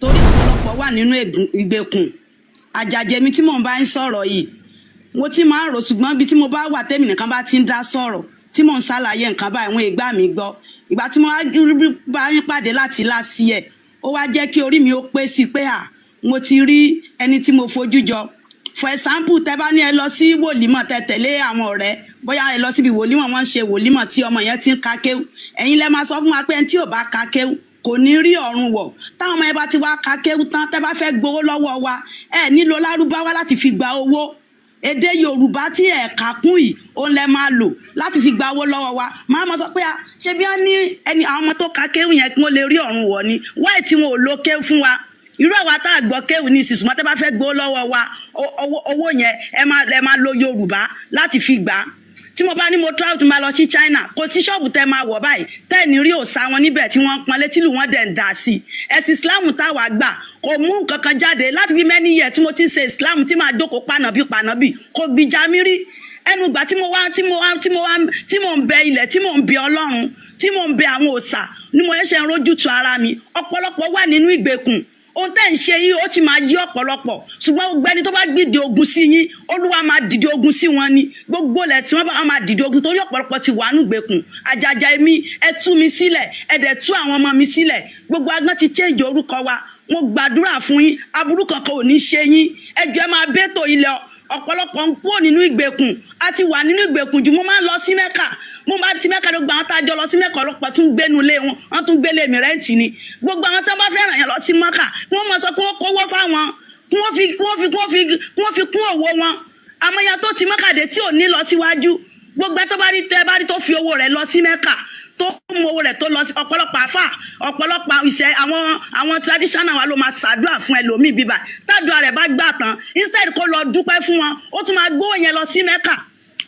torí ọ̀pọ̀lọpọ̀ wà nínú ìgbèkùn àjàjẹ́ mi tí mò ń bá ń sọ̀rọ̀ yìí mo ti máa ń rò ṣùgbọ́n bí tí mo bá wà tẹ́mi nìkan bá ti ń dá sọ̀rọ̀ tí mò ń ṣàlàyé nǹkan báyìí wọn ìgbà mi gbọ́ ìgbà tí mo bá yín pàdé láti láti ẹ̀ ó wá jẹ́ kí orí mi ó pé sí pé mo ti rí ẹni tí mo fojú jọ for example tẹ́ bá ní ẹ lọ sí wòlímọ̀ tẹ́ tẹ̀lé àwọn ọ̀rẹ́ bóyá ẹ lọ síbi wòlímọ̀ wọ́n ń ṣe wòlímọ̀ tí ọmọ yẹn ti ń ka kéwú ẹ̀yin lẹ máa sọ fún wa pé ẹni tí ò bá ka kéwú kò ní rí ọ̀run wọ̀ táwọn ọmọ yẹn bá ti wá ka kéwú tán tẹ́ bá fẹ́ gbowó lọ́wọ́ wa ẹ nílò lárúbáwá láti fi gba owó èdè yorùbá tí ẹ kà kún yìí òun lẹ máa lò láti fi gba owó lọ́wọ́ wa máa mọ sọ pé ṣé bí wọ́n ní ẹni àwọn ọmọ tó ka kéwú yẹn kí wọ́n lè rí ọ̀run wọ̀ ni wáì tí wọn ò lo kéwú fún wa irú àwa tá a gbọ́ kéwù ní ìsìsùn mọ́tẹ́ bá fẹ́ gbó lọ́wọ́ wa owó yẹn ẹ máa lo yorùbá láti fi gbà á tí mo bá ní mo travel tí máa lọ sí China kò sí ṣọ́ọ̀bù tẹ́ máa wọ̀ báyìí tẹ́ ní rí òòṣà wọn níbẹ̀ tí wọ́n ń pọn létí lù wọ́n dẹ̀ ń dà sí ẹ̀sìn Islam táwa gbà kò mú nǹkan kan jáde láti bí many years tí mo ti ń ṣe Islam tí máa jókòó pànàbí kò gbìjà mi rí ẹnu ìgbà tí mo ń bẹ ilẹ̀ tí mo ń bẹ Ọlọ́run tí mo ń bẹ àwọn òòṣà ni mo ṣe ń rójú tu ara mi ọ̀pọ̀lọpọ̀ wà nínú ìgbèkùn ohun tẹ́ ń ṣe yìí ó sì máa yí ọ̀pọ̀lọpọ̀ ṣùgbọ́n gbogbo ẹni tó bá gbìdì ogun sí yín Olúwa máa dìde ogun sí wọn ni gbogbo ilẹ̀ tí wọ́n bá máa dìde ogun torí ọ̀pọ̀lọpọ̀ ti wà nù gbèkùn àjàjà èmi ẹ tú mi sílẹ̀ ẹ dẹ̀ tú àwọn ọmọ mi sílẹ̀ gbogbo agbọ́n ti change orúkọ wa mo gbàdúrà fún yín aburú kankan ò ní ṣe yín ẹ jọ̀ọ́ ẹ máa bẹ́tò ilẹ̀ ọ̀pọ̀lọpọ̀ ń kúrò nínú ìgbèkùn a ti wà nínú ìgbèkùn jù mo máa ń lọ sí Mẹ́kà mo bá ti Mẹ́kà ló gba àwọn tá a jọ lọ sí Mẹ́kà ọlọ́pàá tún gbénu lé wọn wọ́n tún gbélé mi rẹ́ǹtì ni gbogbo àwọn tó bá fẹ́ràn yẹn lọ sí Mẹ́kà kí wọ́n máa sọ kí wọ́n kówó fáwọn kí wọ́n fi kún òwò wọn àmọ́yà tó ti Mẹ́kà dé tí ò ní lọ síwájú gbogbo tó bá rí tó fi owó rẹ̀ lọ sí Mẹ́kà tó mú owó rẹ̀ tó lọ sí ọ̀pọ̀lọpọ̀ àfà ọ̀pọ̀lọpọ̀ ìṣẹ́ àwọn traditional wa ló máa ṣàdúrà fún ẹlòmíì bíbá tádùá rẹ̀ bá gbà tán instead kó lọ dúpẹ́ fún wọn ó tún máa gbówó yẹn lọ sí Mẹ́kà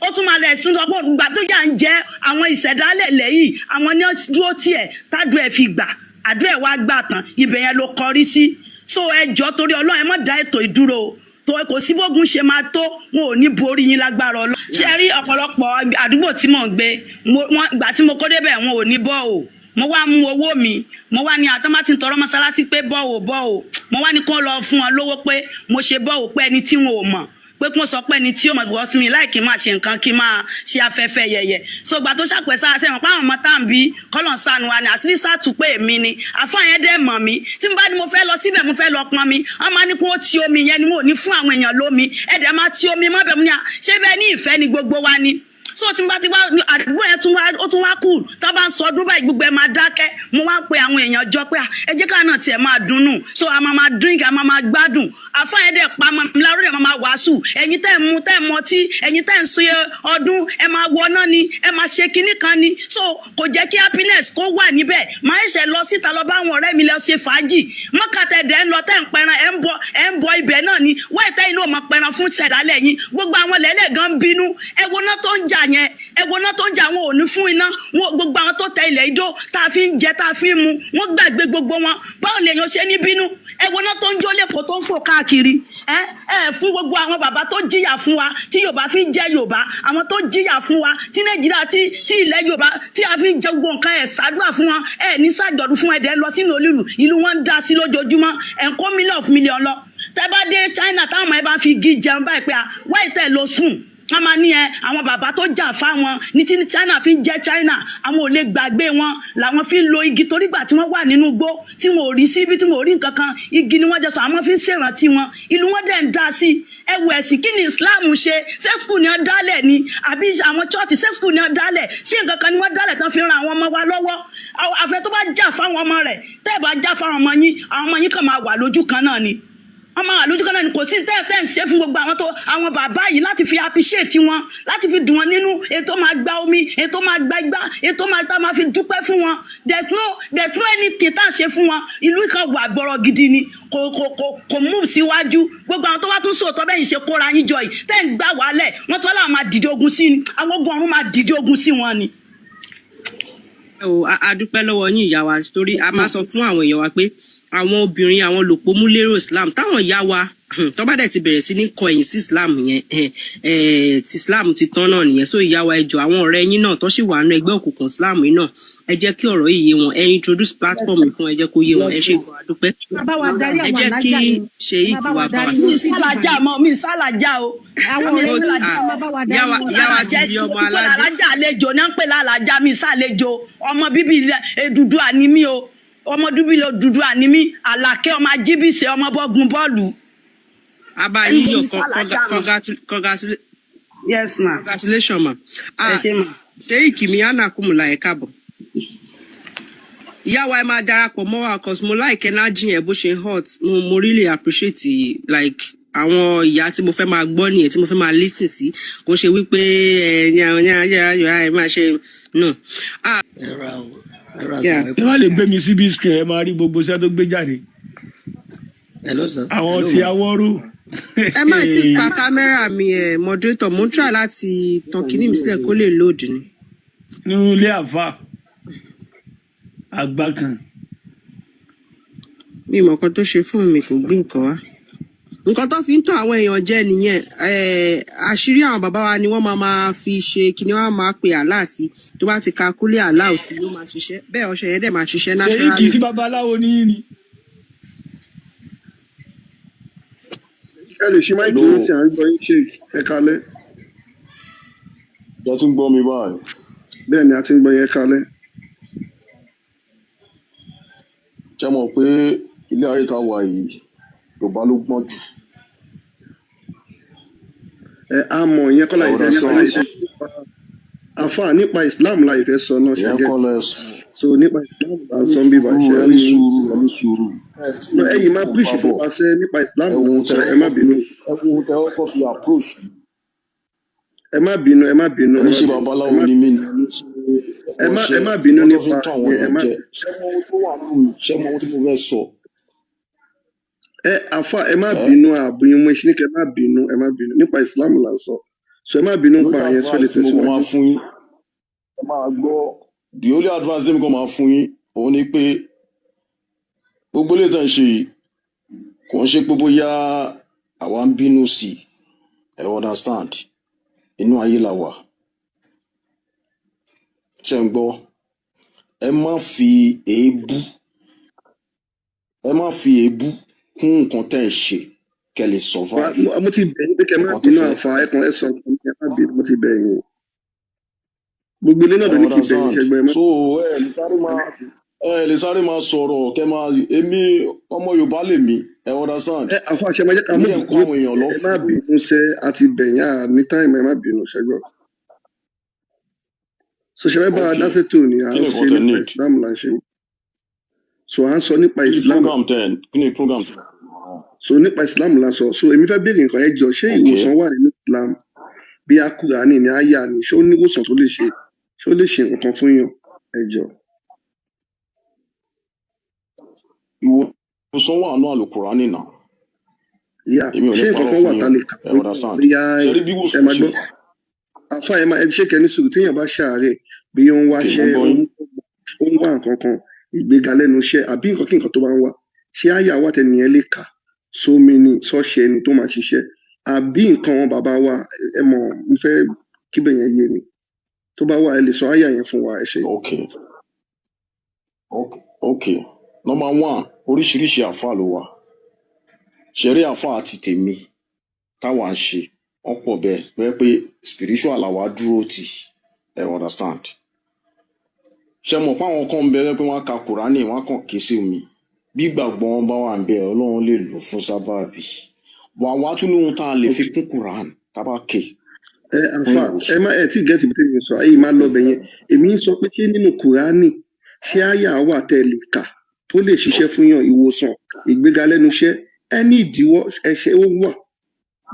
ó tún máa lẹ̀ sún lọ́pọ̀ ìgbà tó yà ń jẹ́ àwọn ìṣẹ̀dálẹ̀ lẹ́yìn àwọn ní dúró tiẹ̀ tádùá ẹ̀ fi gbà àdúrà ẹ̀ wá gbà tán ibẹ̀ yẹn ló kọrí sí so ẹ jọ̀ọ́ torí Ọlọ́run ẹ má dá ètò ìdúró tó kò sí bógun ṣe máa tó wọn ò ní borí yín lágbára Ọlọ́run ṣe rí ọ̀pọ̀lọpọ̀ àdúgbò tí mò ń gbé ìgbà tí mo kó débẹ̀ wọn ò ní bọ́ ò mo wá mú owó mi mo wá ní àtọ́má tí ń tọrọ mọ́sálásí pé bọ́ ò mo wá ní kó lọ fún wọn lówó pé mo ṣe bọ́ ò pé ẹni tí wọn ò mọ̀ pé kí wọ́n sọ pé ẹni tí ó mọ̀ gbọ́ sí mi láì kí n máa ṣe nǹkan kí n máa ṣe afẹ́fẹ́ yẹ̀yẹ̀ so gbà tó ṣàpẹ́ sára sẹ́wọ̀n pé àwọn ọmọ tá à ń bí kọ́lọ̀ sànù wa ní àṣírí sàtú pé èmi ni àfáàyàn dẹ̀ mọ̀ mí tí mo bá ní mo fẹ́ lọ síbẹ̀ mo fẹ́ lọ pọn mi wọ́n máa ní kí wọ́n ti omi yẹn ni mo ò ní fún àwọn èèyàn lómi ẹ̀dẹ̀ máa ti omi mọ́bẹ̀ mu ní à ṣé bẹ́ẹ̀ ní ìfẹ́ ni gbogbo wa ni so tí n bá ti wá àdúgbò yẹn ó tún wá kù tá a bá ń sọ ọdún báyìí gbogbo ẹ máa dákẹ́ mo wá pe àwọn èèyàn jọ pé ẹ jẹ́ ká náà tiẹ̀ máa dunnú so a máa drink a máa gbádùn àfáàyàn dẹ̀ pa mọ́ mi lárúdẹ̀ máa wàásù ẹ̀yin tẹ́ ń mu tẹ́ ń mọtí ẹ̀yin tẹ́ ń ṣe ọdún ẹ máa wọná ni ẹ máa ṣe kinní kan ni so kò jẹ́ kí happiness kó wà níbẹ̀ máa ń ṣe lọ síta lọ bá àwọn ọ̀rẹ́ mi lọ ṣe fàájì mọ́kàtẹ́dẹ̀ ń lọ tẹ́ ń pẹran ẹ̀ ń bọ ibẹ̀ náà ni wáyé tẹ́yìn náà máa pẹran fún ṣẹ̀dálẹ̀ yín gbogbo àwọn lẹ́lẹ̀ gan bínú ẹ̀wọ̀n náà tó ń jà yẹn ẹ̀wọ̀n náà tó ń jà wọn ò ní fún iná gbogbo àwọn tó tẹ ilẹ̀ idó tá a fi ń jẹ tá a fi ń mu wọ́n gbàgbé gbogbo wọn báwo lèèyàn ṣe ní bínú ẹ̀wọ̀n náà tó ń jó lẹ́kọ̀ọ́ tó ń fò káàkiri fún gbogbo àwọn bàbá tó jìyà fún wa tí Yorùbá fi ń jẹ Yorùbá àwọn tó jìyà fún wa tí Nàìjíríà tí ilẹ̀ Yorùbá tí a fi ń jẹ gbogbo nǹkan ṣàdúrà fún wọn ní ṣàjọ̀dún fún ẹ̀dẹ̀ lọ sínú olúlu ìlú wọn ń dá sí lójoojúmọ́ kó mílíọ̀nù lọ tẹ́ bá dé China táwọn ọmọ ẹ bá fi igi jẹun báyìí pé wáyé tẹ́ lọ sùn wọ́n máa ní àwọn bàbá tó jà fáwọn ní tí China fi ń jẹ́ China àwọn ò lè gbàgbé wọn làwọn fi ń lo igi torí gbà tí wọ́n wà nínú igbó tí wọn ò rí síbi tí wọn ò rí nǹkan kan igi ni wọ́n jẹ sọ àwọn fi ń ṣèrántí wọn ìlú wọn dẹ̀ ń dá sí ẹwù ẹ̀sìn kí ni Islam ṣe ṣé skul ni wọ́n dálẹ̀ ni àbí àwọn chọ́ọ̀tì ṣé skul ni wọ́n dálẹ̀ ṣé nǹkan kan ni wọ́n dálẹ̀ tán fi ran àwọn ọmọ wa lọ́wọ́ àfẹ́ tó bá jà fáwọn ọmọ rẹ̀ tẹ́ ẹ̀ bá jà fáwọn ọmọ yín àwọn ọmọ yín kàn máa wà lójú kan náà ni wọ́n máa lójú kan náà ni kò sí tẹ́ ń ṣe fún gbogbo àwọn bàbá yìí láti fi appreciate wọn láti fi dùn wọn nínú ètò máa gba omi ètò máa gba igbá ètò máa fi dúpẹ́ fún wọn there's no anything tá à ṣe fún wọn ìlú kan wà gbọ́rọ̀ gidi ni kò move síwájú gbogbo àwọn tó wá tún sòótọ́ bẹ́yìn ṣe kóra yín jọ yìí tẹ́ ń gbà wálẹ̀ wọ́n tó wá láwọn máa dìde ogun sí ni àwọn ogun ọ̀run máa dìde ogun sí wọn ni. a dúpẹ́ lọ́wọ́ yín ìyá wa torí a máa sọ fún àwọn èèyàn wa pé àwọn obìnrin àwọn lòpọ̀ múlẹ́rọ̀ Islam táwọn ìyá wa tó bá dẹ̀ ti bẹ̀rẹ̀ sí ní kọ̀yìn sí Islam yẹn ti Islam ti tán náà nìyẹn. So ìyá wa ẹ jọ̀ọ́ àwọn ọ̀rẹ́ yín náà tó sì wà nínú ẹgbẹ́ òkùnkùn Islam yìí náà ẹ jẹ́ kí ọ̀rọ̀ yìí yé wọn, ẹ introduce platform fún ẹ jẹ́ kó yé wọn, ẹ ṣe gan adúpẹ́. ẹ jẹ́ kí Sheikh wa bá wa mi sálàjà mọ́ mi sálàjà o àwọn ọ̀rẹ́ yín ìyá wa ti di ọmọ aládé. alájà àlejò náà ń pè lálàjà mi sálejò ọmọ bíbí Odùduwà ni mí o ọmọ bíbí Odùduwà ni mí Àlàkẹ́ ọmọ ajíbísẹ̀ ọmọ bọ́gun bọ́ọ̀lù. Abayi yo Yes ma. Congratulations ma. Sheikh Miana Kumula ẹ káàbọ̀. Ìyá wa ẹ máa darapọ̀ mọ́ wa cause mo like energy ẹ bó ṣe hot. Mo really appreciate like àwọn ìyá tí mo fẹ́ máa gbọ́ nìyẹn tí mo fẹ́ máa listen sí kò ṣe wípé ẹ máa ṣe no. Ẹ má lè gbé mi síbi screen ẹ máa rí gbogbo iṣẹ́ tó gbé jáde. Hello sir. Àwọn tí awọ́rú. Ẹ má ti pa kámẹ́rà mi moderator mo ń try láti tan kíní mi sílẹ̀ kó lè load ni. Ní ilé àfà àgbà kan. Mi mọ̀ kan tó ṣe fún mi kò gbé nǹkan wá. Nǹkan tó fi ń tàn àwọn èèyàn jẹ nìyẹn. Àṣírí àwọn bàbá wa ni wọ́n máa fi ṣe kíní wọ́n máa pe àlá sí tó bá ti ka kúlé àlá òsì ló máa ṣiṣẹ́. Bẹ́ẹ̀ ọṣẹ yẹn dẹ̀ máa ṣiṣẹ́ naturally. Ṣé kì í sí babaláwo ní yín ni? Ẹ lè ṣe máìkì yín sí à ń gbọ́ yín ṣe ẹ kalẹ́. Ìjọ tún gbọ́ mi báyìí. Bẹ́ẹ̀ ni a ti ń gbọ́ yín ẹ kalẹ́. Ṣé mọ̀ pé ilé ayé ta wà yìí Yorùbá ló gbọ́n jù. A mọ̀ ìyẹn kọ́lá ìfẹ́ sọ àfà nípa Islam la ìfẹ́ sọ náà ṣe jẹ́. So nípa Islam la sọ ń bíbá ṣe. Ẹni sùúrù. Ẹ̀yin máa píríṣì fún wa ṣe nípa Islam sọ ẹ má bínú. Ẹ̀wọ̀n tẹ ọkọ̀ fi approach. Ẹ má bínú. Ẹni ṣe babaláwo ni mí ni. Ẹ má bínú nípa ẹ má. Ṣé mo tí mo fẹ́ sọ? Àfà ẹ má bínú àbúyín mo ṣe ní kẹ ẹ má bínú nípa Islam là ń sọ. So ẹ má bínú pa àyẹn sọ lè tẹ̀síwájú. Ẹ máa gbọ́ the only advice dem kan máa fún yín òun ni pé gbogbo lè tàn ṣe kò ń ṣe pé bóyá àwa ń bínú sí ẹ understand inú ayé la wà ṣe ń gbọ́ ẹ má fi èébú kún nǹkan tẹ́ ẹ ṣe kẹ́ lè survive. Mo ti bẹ̀ yín pé kẹ́ má bínú àfà ẹ̀kan ẹ̀sán ẹ má bínú mo ti bẹ̀ yín. Gbogbo ilé náà ló ní kí bẹ̀ yín ṣẹgbẹ́ mọ́. So ẹ lè sáré máa sọ̀rọ̀ kẹ́ máa èmi ọmọ Yorùbá lèmi ẹ understand. Àfà ṣe máa jẹ́ ká mú ìkúrò ẹ má bínú sẹ́ àti bẹ̀yìn ní táìmù ẹ má bínú ṣẹgbọ́. So ṣe fẹ́ bá a dá sétò ní à ń ṣe nípa Islam là ń ṣe. So à ń sọ nípa Islam. Kí ni program 10? So nípa Islam là ń sọ. So èmi fẹ́ béèrè nǹkan ẹ jọ ṣé ìwòsàn wà nínú Islam bí a Kùránì ní àyà ni ṣé ó ní ìwòsàn tó lè ṣe ṣé ó lè ṣe nǹkan fún yàn ẹ jọ. Ìwòsàn wà nínú Àlùkùránì náà. Ṣé nǹkan kan wà tá lè kà pé bóyá ẹ máa gbọ́. Àfà ẹ ṣé kẹ́ni sùúrù téèyàn bá ṣàárẹ̀ bí ó ń wáṣẹ́ ó ń wá nǹkan kan ìgbéga lẹ́nu iṣẹ́ àbí nǹkan kí nǹkan tó bá ń wá ṣé àyà wà tẹ́nìyẹn lè kà sómi ni sọ́ọ̀ṣì ẹni tó máa ṣiṣẹ́ àbí nǹkan wọn bàbá wa ẹ mọ̀ n fẹ́ kíbẹ̀ yẹn yé mi tó bá wà ẹ lè sọ àyà yẹn fún wa ẹ ṣe. Okay. Number 1 oríṣiríṣi àfà ló wà ṣẹ̀rí àfà àti tèmi táwa ń ṣe wọ́n pọ̀ bẹ́ẹ̀ pé spiritual làwa dúró tì ẹ understand. Ṣé mọ̀ fáwọn kan bẹ̀rẹ̀ pé wọ́n ka Kùránì wọ́n kàn ké sí omi bí ìgbàgbọ́ wọn bá wà ń bẹ Ọlọ́run lè lò fún sábàbí wà tún ní ohun tá a lè fi kún Kùránì tábà ké. Àfà ẹ tí gẹ́tì bí tèmi sọ ayé máa lọ bẹ̀ yẹn èmi ń sọ pé ṣé nínú Kùránì ṣé àyà wà tẹ́ lè kà tó lè ṣiṣẹ́ fún yàn ìwòsàn ìgbéga lẹ́nu iṣẹ́ ẹni ìdíwọ́ ẹ̀ṣẹ̀ ó wà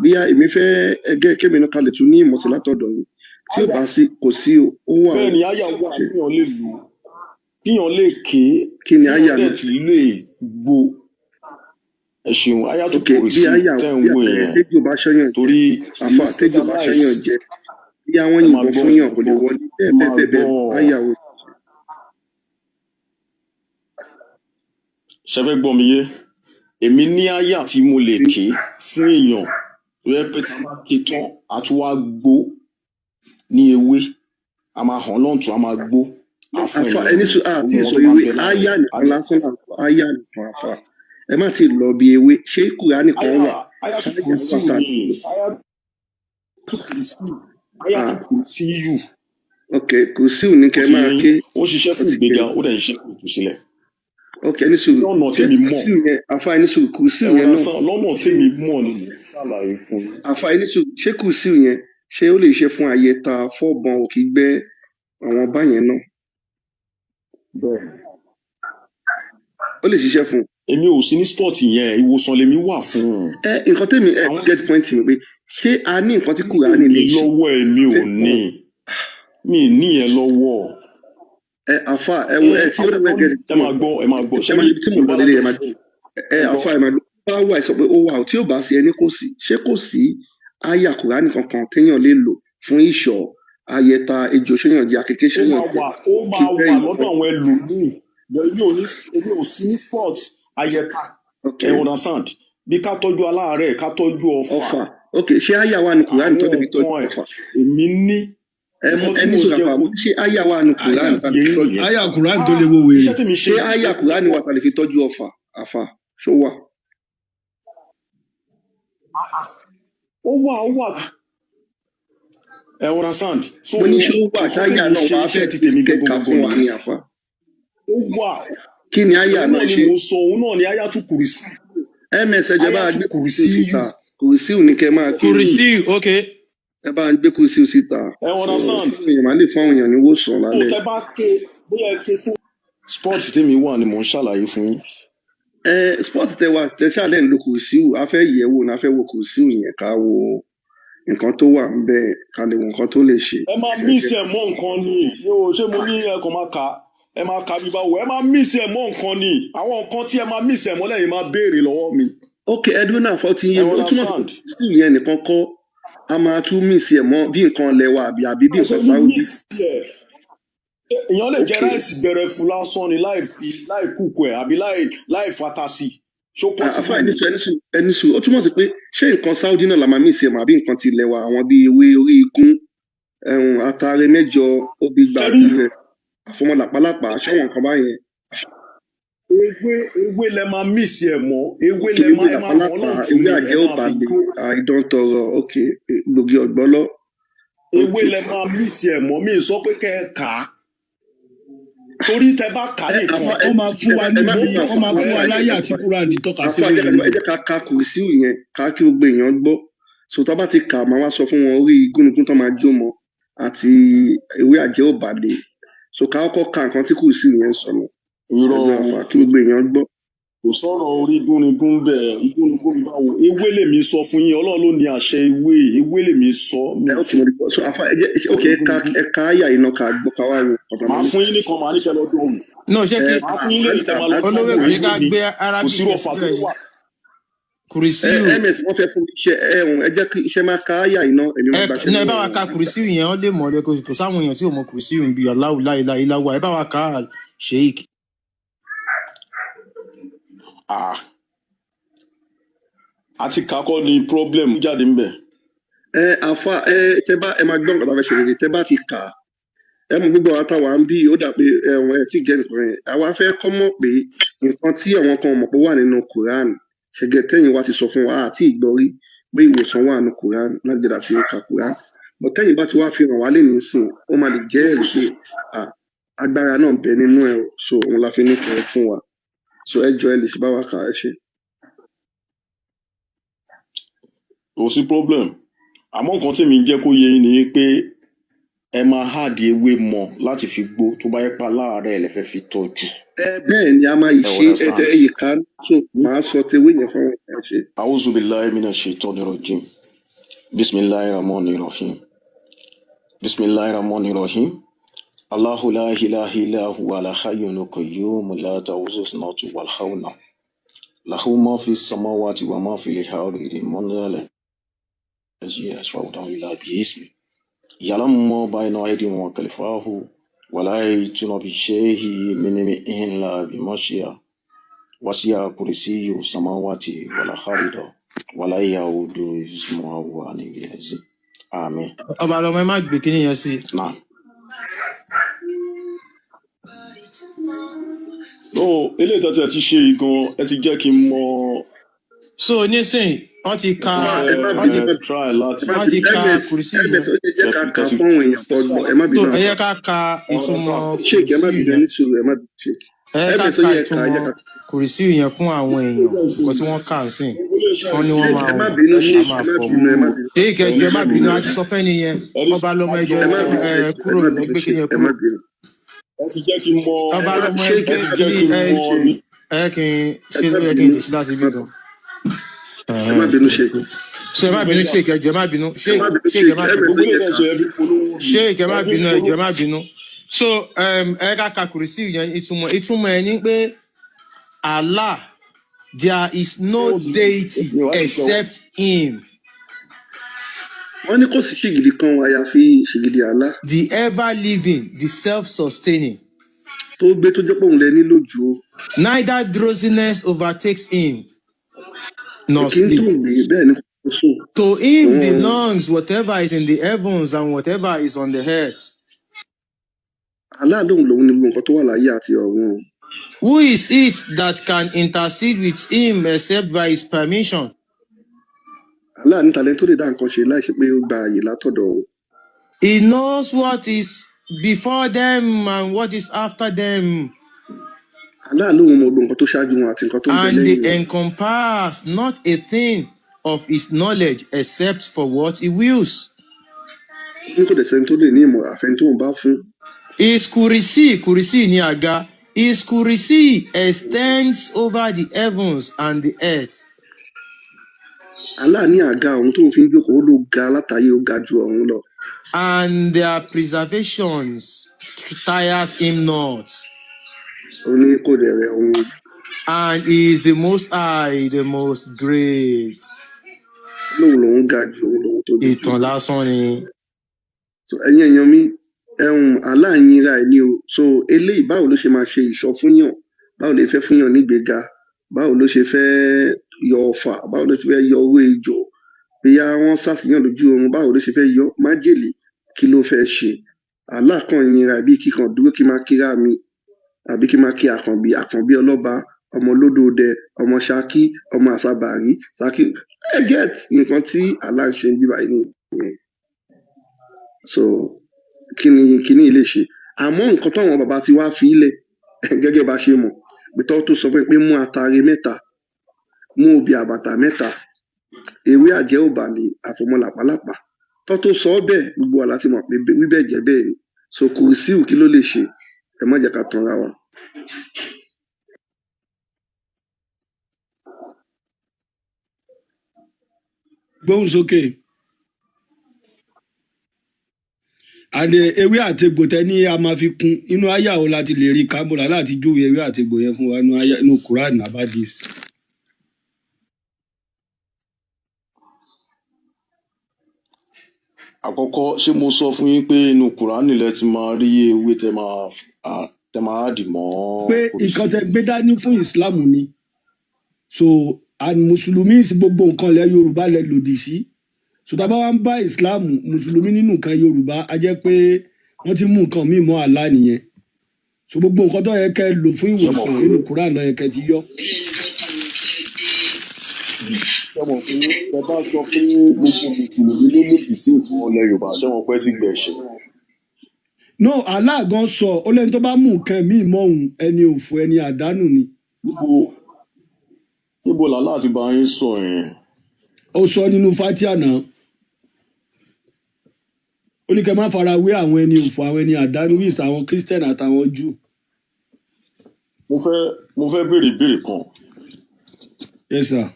bí èmi fẹ́ ẹgẹ́ kémi náà kalẹ̀ tún ní ìmọ̀sí látọ̀dọ̀ yìí tí ó bá sí kò sí ó wà. Bẹ́ẹ̀ ni àyà wà tíyàn lè lò tíyàn lè ké tíyàn lè tún lè gbó ẹ ṣeun àyà tó kórè sí tẹ́ ń wò yẹn torí àfà tẹ́jọ́ bá ṣẹ́yàn jẹ bí àwọn yìnbọn fún yàn kò lè wọlé bẹ́ẹ̀ àyà wò. Ṣé fẹ́ gbọ́ mi yé èmi ní àyà tí mo lè ké fún èèyàn tó yẹ pé tá a bá ké tán a tún wá gbó ní ewé a máa hàn lọ́ǹtún a máa gbó àfún àfa ènìyàn ẹni sùn àti ìsọ ewé áyà nìkan lásán àfa áyà nìkan àfa ẹ má ti lọ bí ewé ṣé kùránì kan wà àyà tó ṣáàyà kù wà sí tá mi àyà tó kù sí àyà tó kù sí yù ok kùrùsíù ní ó kẹ ti máa ké ó ṣiṣẹ́ ó fún ti ké ìgbéga ó dẹ̀ ń ṣe fún ìtúsílẹ̀ ok ẹni sùn lọ́nà ṣé tèmi mọ̀ kùrùsíù yẹn àfa ẹni sùn kùrùsíù ẹ̀wọ̀n yẹn náà lásán lọ́nà tèmi mọ̀ ni mo ṣàlàyé fún yín. àfa ẹni sùn ṣé kùrùsíù yẹn ṣé ó lè ṣe fún àyẹta fọbọn òkìgbẹ àwọn báyẹn náà bẹ́ẹ̀ ó lè ṣiṣẹ́ fún un. èmi ò sí ní sport yẹn ìwòsàn lèmi wà fún un. nǹkan tẹ́mi àwọn get point mi pé ṣé a ní nǹkan tí kùránì lè ṣe lọ́wọ́ ẹ̀ mi ò ní mi ní ẹ lọ́wọ́. àfa ẹwọ tí ó dẹ̀ get ẹ máa gbọ́ ẹ máa gbọ́ ẹ máa ibi tí mo lọ lélẹ̀ ẹ máa àfa ẹ máa lọ bá wà sọ pé ó wà tí ó bá sí ẹni kò sí ṣé kò sí àyà kùránì kankan téèyàn lè lò fún ìṣọ́ àyẹta ejò ṣéyàn jẹ àkèké ó ṣéyàn máa jẹ wà ó máa wà lọ́dọ̀ àwọn ẹlòmíì èmi ò sí ní sport ayẹta ẹ understand bí ká tọ́jú aláàárẹ̀ ká tọ́jú ọ̀fà ok ṣé àyà wà ní kùránì tó débi tọ́jú àwọn ọ̀fà èmi ní ẹni sọ̀rọ̀ àpá ṣé àyà wà ní kùránì tó lè fi tọ́jú àyà kùránì tó lè wo wèrè iṣẹ́ tèmi ṣe ṣé àyà kùránì wà tó lè fi tọ́jú ọ̀fà àfà ṣó wà. ó wà ẹ understand. so mo ní ṣó wà táyà náà wà á fẹ́ ti tèmi kẹ́ka fún wa ní àfà. ó wà kí ni àyà náà ṣe mo sọ òun náà ni àyà tún kùrì sí. ms ẹjẹ bá gbé kùrìsí kùrìsíù síta kùrìsíù ní kẹ máa kí Kùrìsí, ok. ẹ bá gbé kùrìsíù síta ẹ understand. èèyàn máa lè fún àwọn èèyàn ní wòsàn tó lálẹ́. tẹ bá ké bóyá ké fún. sport tèmi wà ni mò ń ṣàlàyé fún yín. sport tẹ wà tẹ ṣáàlẹ̀ ń lo kùrìsíù a fẹ́ yẹ̀ wò ní a fẹ́ wo kùrìsíù yẹn ká wo nǹkan tó wà ń bẹ ká lè wo nǹkan tó lè ṣe. ẹ máa mísì ẹ mọ nǹkan ni yóò ṣé mo ní ẹkọ máa kà á ẹ máa kà bí báwo ẹ máa mísì ẹ mọ nǹkan ni àwọn nǹkan tí ẹ máa mísì ẹ mọ lẹ́yìn máa béèrè lọ́wọ́ mi. ok edwin náà fọ́ ti yé mi ó túmọ̀ sí kùrìsíù yẹn nìkan kọ́ a máa tún mísì ẹ mọ bí nǹkan lẹwà àbí bí nǹkan sáwùdí. èèyàn lè jẹ ráìsì bẹ̀rẹ̀ fún lásán ni láì kúkú ẹ àbí láì fatasi ṣó àfa pọ́sibú. ẹni sùn ó túmọ̀ sí pé ṣé nǹkan sáúdí náà la máa mí ìsẹ̀mọ̀ àbí nǹkan ti lẹ̀wà àwọn bíi ewé orí igun àtàrẹ mẹ́jọ obì gbàgbé àfọmọ làpálàpá ṣọwọ́n nǹkan báyẹn. ewé lẹ máa mísì ẹ mọ ewé lẹ máa ẹ máa fọ Ọlọ́run tún ewé ní àjẹ́ ẹ ò máa bá fi gbé gbó. àìdán tọrọ ok gbòógì ọ̀gbọ́lọ́. ewé lẹ máa mísì ẹ mọ mi sọ pé kẹ ẹ kà á torí tẹ bá kà á nìkan. ó máa fún wa níbi ó máa fún wa láyé àti kúránì tọ́ka sí àfa ẹ jẹ́ ká ka kùrìsíù yẹn ká kí gbogbo èèyàn gbọ́ so tá a bá ti kà máa wá sọ fún wọn orí gúnugún tó máa jó mọ àti ewé àjẹ́ ò bá dé so ká kọ́kọ́ ka nǹkan tí kùrìsíù yẹn sọ nù ẹgbẹ́ àfa kí gbogbo èèyàn gbọ́. kò sọ̀rọ̀ orí gúnugún bẹ́ẹ̀ igúnugún mi báwo ewé lèmi sọ fún yín Ọlọ́run ló ní àṣẹ ewé lèmi sọ. ok mo rí bọ́ so àfa ẹ jẹ́ ok ẹ ká àyà iná ká gbọ́ ká wá wo. màá fún yín nìkan màá ní kẹ́ lọ́dún òun. No, ṣé kí màá fún yín lè tẹ̀ máa lọ olówó èkó yìí ká gbé kò Arabic sí rọ̀fà tó wà. Kùrìsí ms wọ́n fẹ́ fún mi iṣẹ́ ẹ jẹ́ kí iṣẹ́ máa ká àyà iná èmi máa gbàṣẹ́. ẹ bá wa ka Kùrìsí yẹn ó lè mọ̀ ọ́ kò sáwọn èèyàn tí ò mọ Kùrìsí ń bi Allahu la ilaha illa huwa ẹ bá wa ka Sheikh. àti kakọ́ ni problem jáde ń bẹ̀. àfa tẹ bá ẹ máa gbọ́ nǹkan tó fẹ́ ṣe rere tẹ bá ti kà á ẹ mú gbogbo àwọn táwa ń bí ó dà pé ẹ̀wọ̀n ẹ̀ tí gẹ́ nìkan yẹn àwa fẹ́ kọ́ mọ̀ pé nǹkan tí àwọn kan mọ̀ pé wà nínú Quran ṣẹ̀gẹ̀ tẹ́yìn wa ti sọ fún wa àti ìgbọ́rí pé ìwòsàn wà nínú Quran láti dẹ̀dà tí ó ka Quran bọ̀ tẹ́yìn bá ti wá fi hàn wá lé nísìn ó máa lè jẹ́ ẹ̀rí pé agbára náà bẹ nínú ẹ̀ so òun la fi ní kẹ́ fún wa so ẹ jọ ẹ lè ṣe bá wa kà ẹ ṣe. kò sí problem àmọ́ nǹkan tí mi jẹ́ kó yé yín ni pé ẹ máa háàdì ewé mọ láti fi gbó tó bá yẹ pa láàárẹ̀ ẹ lè fẹ́ fi tọ́jú. bẹ́ẹ̀ ni a máa ṣe ẹyẹ ká tó máa sọ tewé yẹn fún ẹ ṣe. A'udhu billahi minash shaitani rajim. Bismillahir rahmanir rahim. Bismillahir rahmanir rahim. Allahu la ilaha illa huwa al-hayyul qayyum la ta'khudhuhu sinatun wa la nawm. Lahu ma fis samawati wa ma fil ardi man dhal ladhi yashfa'u illa bi'iznihi. يعلم ما بين أيديهم وما خلفهم ولا يحيطون بشيء من علمه إلا بما شاء وسع كرسيه السماوات والأرض ولا يؤوده حفظهما العظيم آمين. ọba lọmọ ẹ má gbé kíní yẹn sí. Náà. So eléyìí tó ti ṣe igan ẹ ti jẹ́ kí n mọ. So nísìnyí wọ́n ti ka kùrìsì yẹn. So ẹ yẹ ká ka ìtumọ̀ kùrìsì yẹn fún àwọn èèyàn nǹkan tí wọ́n kà ń sìn tán ni wọ́n máa fọ̀ mú. ṣé ìkẹjọ ẹ má bínú a ti sọ fẹ́ nìyẹn ọba lọmọ ẹjọ kúrò gbé kí yẹn kúrò. ẹ ti jẹ́ kí n mọ. ọba lọmọ ẹjọ ẹ kí n ṣe ló yẹ kí n lè ṣe láti bí gan. ẹ má bínú ṣe. ṣe ẹ má bínú ṣe ìkẹjọ ẹ má bínú ṣe ìkẹ má bínú ṣe ìkẹ má bínú ẹjọ ẹ má bínú. So ẹ ká ka kùrìsì yẹn ìtumọ̀ ẹ ní pé Allah, there is no deity except him. Wọ́n ní kò sí ṣìgìdì kan àyàfi ṣìgìdì Allah. The ever living, the self-sustaining. Tó gbé tó jẹ́ pé òun lẹ ní lójú o. Neither drowsiness overtakes him, nor sleep. To him belongs whatever is in the heavens and whatever is on the earth. Allah lòun ní gbogbo nǹkan tó wà láyé àti ọ̀run. Who is it that can intercede with him except by his permission? Allah ní talent tó lè dá nǹkan ṣe láì ṣe pé ó gba àyè látọ̀dọ̀ o. He knows what is before them and what is after them. Allah lòun mọ gbogbo nǹkan tó ṣáájú wọn àti nǹkan tó ń bẹ lẹ́yìn. And they encompass not a thing of his knowledge except for what he wills. Ní kò dẹ̀ sẹ́ni tó lè ní ìmọ̀ àfẹn tó ń bá fún. His kùrìsì ní àga. His kùrìsì extends over the heavens and the earth. Allah ní àga òun tó fi ń jókòó ló ga látàyè ó ga ju ọ̀run lọ. And their preservations tires him not. Ó ní kò dẹ̀ rẹ̀ òun. And he is the most high, the most great. Lòun ga ju òun lòun tó bí. Ìtàn lásán ni. So ẹ̀yin èèyàn mi aláìyínra ẹ̀ ni o. So eléyìí báwo ló ṣe máa ṣe ìṣọ́ fúnyàn? Báwo ló fẹ́ fúnyàn nígbèéga? Báwo ló ṣe fẹ́ yọ ọfà? Báwo ló ṣe fẹ́ yọ owó ejò? Bóyá wọ́n ṣàṣìyàn lójú oorun, báwo ló ṣe fẹ́ yọ májèlé? Kí ló fẹ́ ṣe? Aláàkàn yínra bí kíkan dúró kí máa kíra mi àbí kí máa kí àkànbí ọlọ́ba, ọmọ olódòdẹ, ọmọ ṣákí, ọmọ àṣàbàrí, ṣákí. Ẹ get nǹkan tí Allah ń ṣe ń bíbá yìí nìyẹn. So kí ni ilé ṣe? Àmọ́ nǹkan táwọn bàbá ti wá fi ilẹ̀ gẹ́gẹ́ bá ṣe mọ̀ pẹ̀tọ́ tó sọ fún pé mú atare 3, mú obì àbàtà 3, ewé àjẹ́ òbàlẹ̀ àfọmọ́ làpálàpá tó sọ ọ́ bẹ́ẹ̀ gbogbo àlá ti mọ̀ pé wíbẹ̀ jẹ́ bẹ́ẹ̀ ni. So kùrìsíù kí ló lè ṣe? Ẹ má jẹ́ ká tanra wa. Gbóhùn sókè. Àdè ewé àtegbò tẹ ní a máa fi kún inú àyà o láti lè rí kábọ̀lá láti júwe ewé àtegbò yẹn fún wa nínú Quran abadis. Àkọ́kọ́ ṣé mo sọ fún yín pé inú Kùránì lẹ ti máa rí ewé tẹ máa dì mọ́. Pé nǹkan tẹ gbé dání fún Ìsìlámù ni. So mùsùlùmí gbogbo nǹkan lẹ Yorùbá lẹ lòdì sí. So tá a bá wá ń bá Ìsìlámù mùsùlùmí nínú nǹkan Yorùbá a jẹ́ pé wọ́n ti mú nǹkan míì mọ́ Allah nìyẹn. So gbogbo nǹkan tó yẹ kẹ́ lò fún ìwòsàn nínú Quran ló yẹ kẹ́ ti yọ. Ṣọ́mọ̀ fún ẹ bá sọ pé gbogbo mùsùlùmí ló lòdì sí nǹkan ọlẹ Yorùbá ṣọ́mọ̀ pé ti gbẹ̀ṣẹ̀. No, Allah gan sọ ó lẹ́ni tó bá mú nǹkan míì mọ́ òun ẹni òfò ẹni àdánù ni. Níbo làlá àti bá yín sọ yẹn? Ó sọ nínú Fátíà náà. Ó ní kẹ́ má fara wé àwọn ẹni òfò àwọn ẹni àdánù wíìs àwọn Christian àtàwọn Júù. Mo fẹ́ béèrè ìbéèrè kan. Yes sir.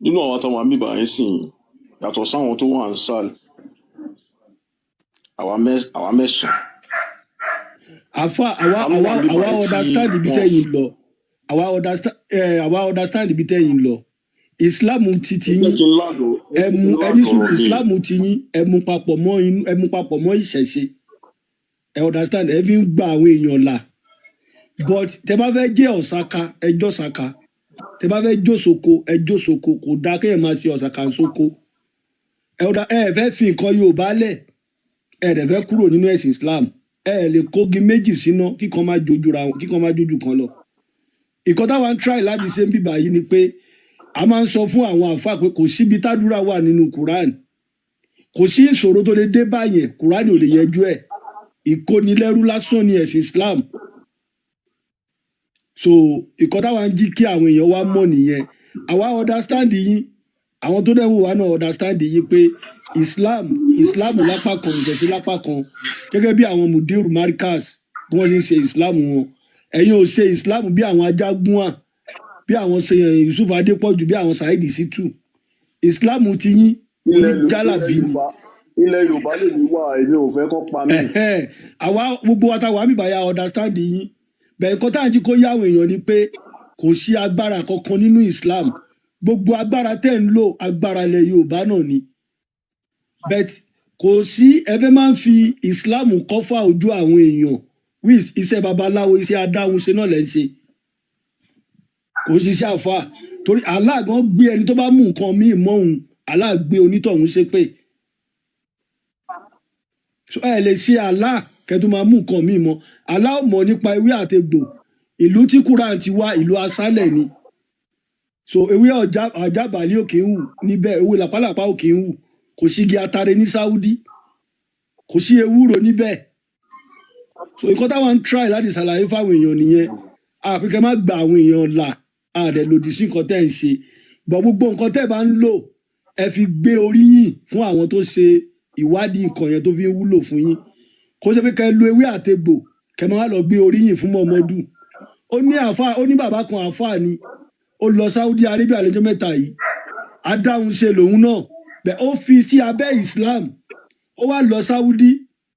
Nínú àwọn àtàwọn àmì ìbàyẹn sìn yàtọ̀ sáwọn tó wà ń sàlẹ̀ àwa mẹ́sàn-án. Àwa understand ibi tẹ́yìn lọ. Àwa understand ibi tẹ́yìn lọ. Islam ti yín ẹni sùn Islam ti yín ẹ mú papọ̀ mọ́ ìṣẹ̀ṣe. Ẹ understand ẹ fi ń gba àwọn èèyàn là. but tẹ bá fẹ́ jẹ́ ọ̀sàkà ẹjọ́ sàkà tẹ bá fẹ́ jósoko ẹjọ́ soko kò dáa kéèyàn máa ṣe ọ̀sàkà soko ẹ fẹ́ fi nǹkan Yorùbá lẹ̀ ẹ dẹ̀ fẹ́ kúrò nínú ẹ̀sìn Islam ẹ lè kógi méjì síná kíkan má jójú kan lọ ìkan táwa ń try láti ṣe ń bíbà yìí ni pé a máa ń sọ fún àwọn àfáà pé kò síbi tádúrà wà nínú Quran kò sí ìṣòro tó lè dé báyẹn Quran ò lè yẹjú ẹ̀ ìkónilẹ́rú lásán ni ẹ̀sìn Islam so ìkan táwa ń jí kí àwọn èèyàn wá mọ̀ nìyẹn àwa understand yín àwọn tó dẹ̀ wò wá náà understand yín pé Islam lápá kan ìjẹ̀sí lápá kan gẹ́gẹ́ bí àwọn Mudir Markaz bí wọ́n ṣe ń ṣe Islam wọn ẹ̀yin ò ṣe Islam bí àwọn Ajagunwa bí àwọn Yusuf Adépọ̀jù bí àwọn Saheed Shittu Islam ti yín oníjàlábí ni. ilẹ̀ Yorùbá lè ní wà èmi ò fẹ́ kọ́ pa mí. àwa gbogbo wa ta wà mí báyà understand yín bẹ́ẹ̀ nǹkan tá à ń jí kó yáwó èèyàn ni pé kò sí agbára kankan nínú Islam gbogbo agbára tẹ́ ń lò agbára ilẹ̀ Yorùbá náà ni but kò sí ẹfẹ́ máa ń fi Islam kọ́fà ojú àwọn èèyàn with iṣẹ́ babaláwo iṣẹ́ adáhunṣe náà lẹ́ ń ṣe kò sí iṣẹ́ àfà torí Allah gan gbé ẹni tó bá mú nǹkan míì mọ́ òun Allah gbé onítọ̀hún ṣépè ẹ lè ṣe Allah kẹtù máa mú nǹkan míì mọ́ Allah mọ̀ nípa ewé àtegbò ìlú tí Quran ti wá ìlú aṣálẹ̀ ni so ewé àjàbálẹ̀ òkè ń hù níbẹ̀ ewé làpálàpá òkè ń hù kò sí igi atare ní Saudi kò sí ewúro níbẹ̀ so nǹkan táwọn ń try láti ṣàlàyé fáwọn èèyàn nìyẹn àpèkẹ́ má gba àwọn èèyàn là àdẹ̀ lòdì sí nǹkan tẹ́ ń ṣe bọ̀ gbogbo nǹkan tẹ́ bá ń lò ẹ fi gbé oríyìn fún àwọn tó ṣe ìwádìí nǹkan yẹn tó fi ń wúlò fún yín kó ṣe pé kẹ́ lo ewé àtegbò kẹ́ máa lọ gbé oríyìn fún Muhammadu ó ní bàbá kan àáfàá ni ó lọ Saudi Arabia lọ́jọ́ mẹ́ta yìí adáhunṣe lòun náà bẹ́ẹ̀ ó fi sí abẹ́ Islam ó wá lọ Saudi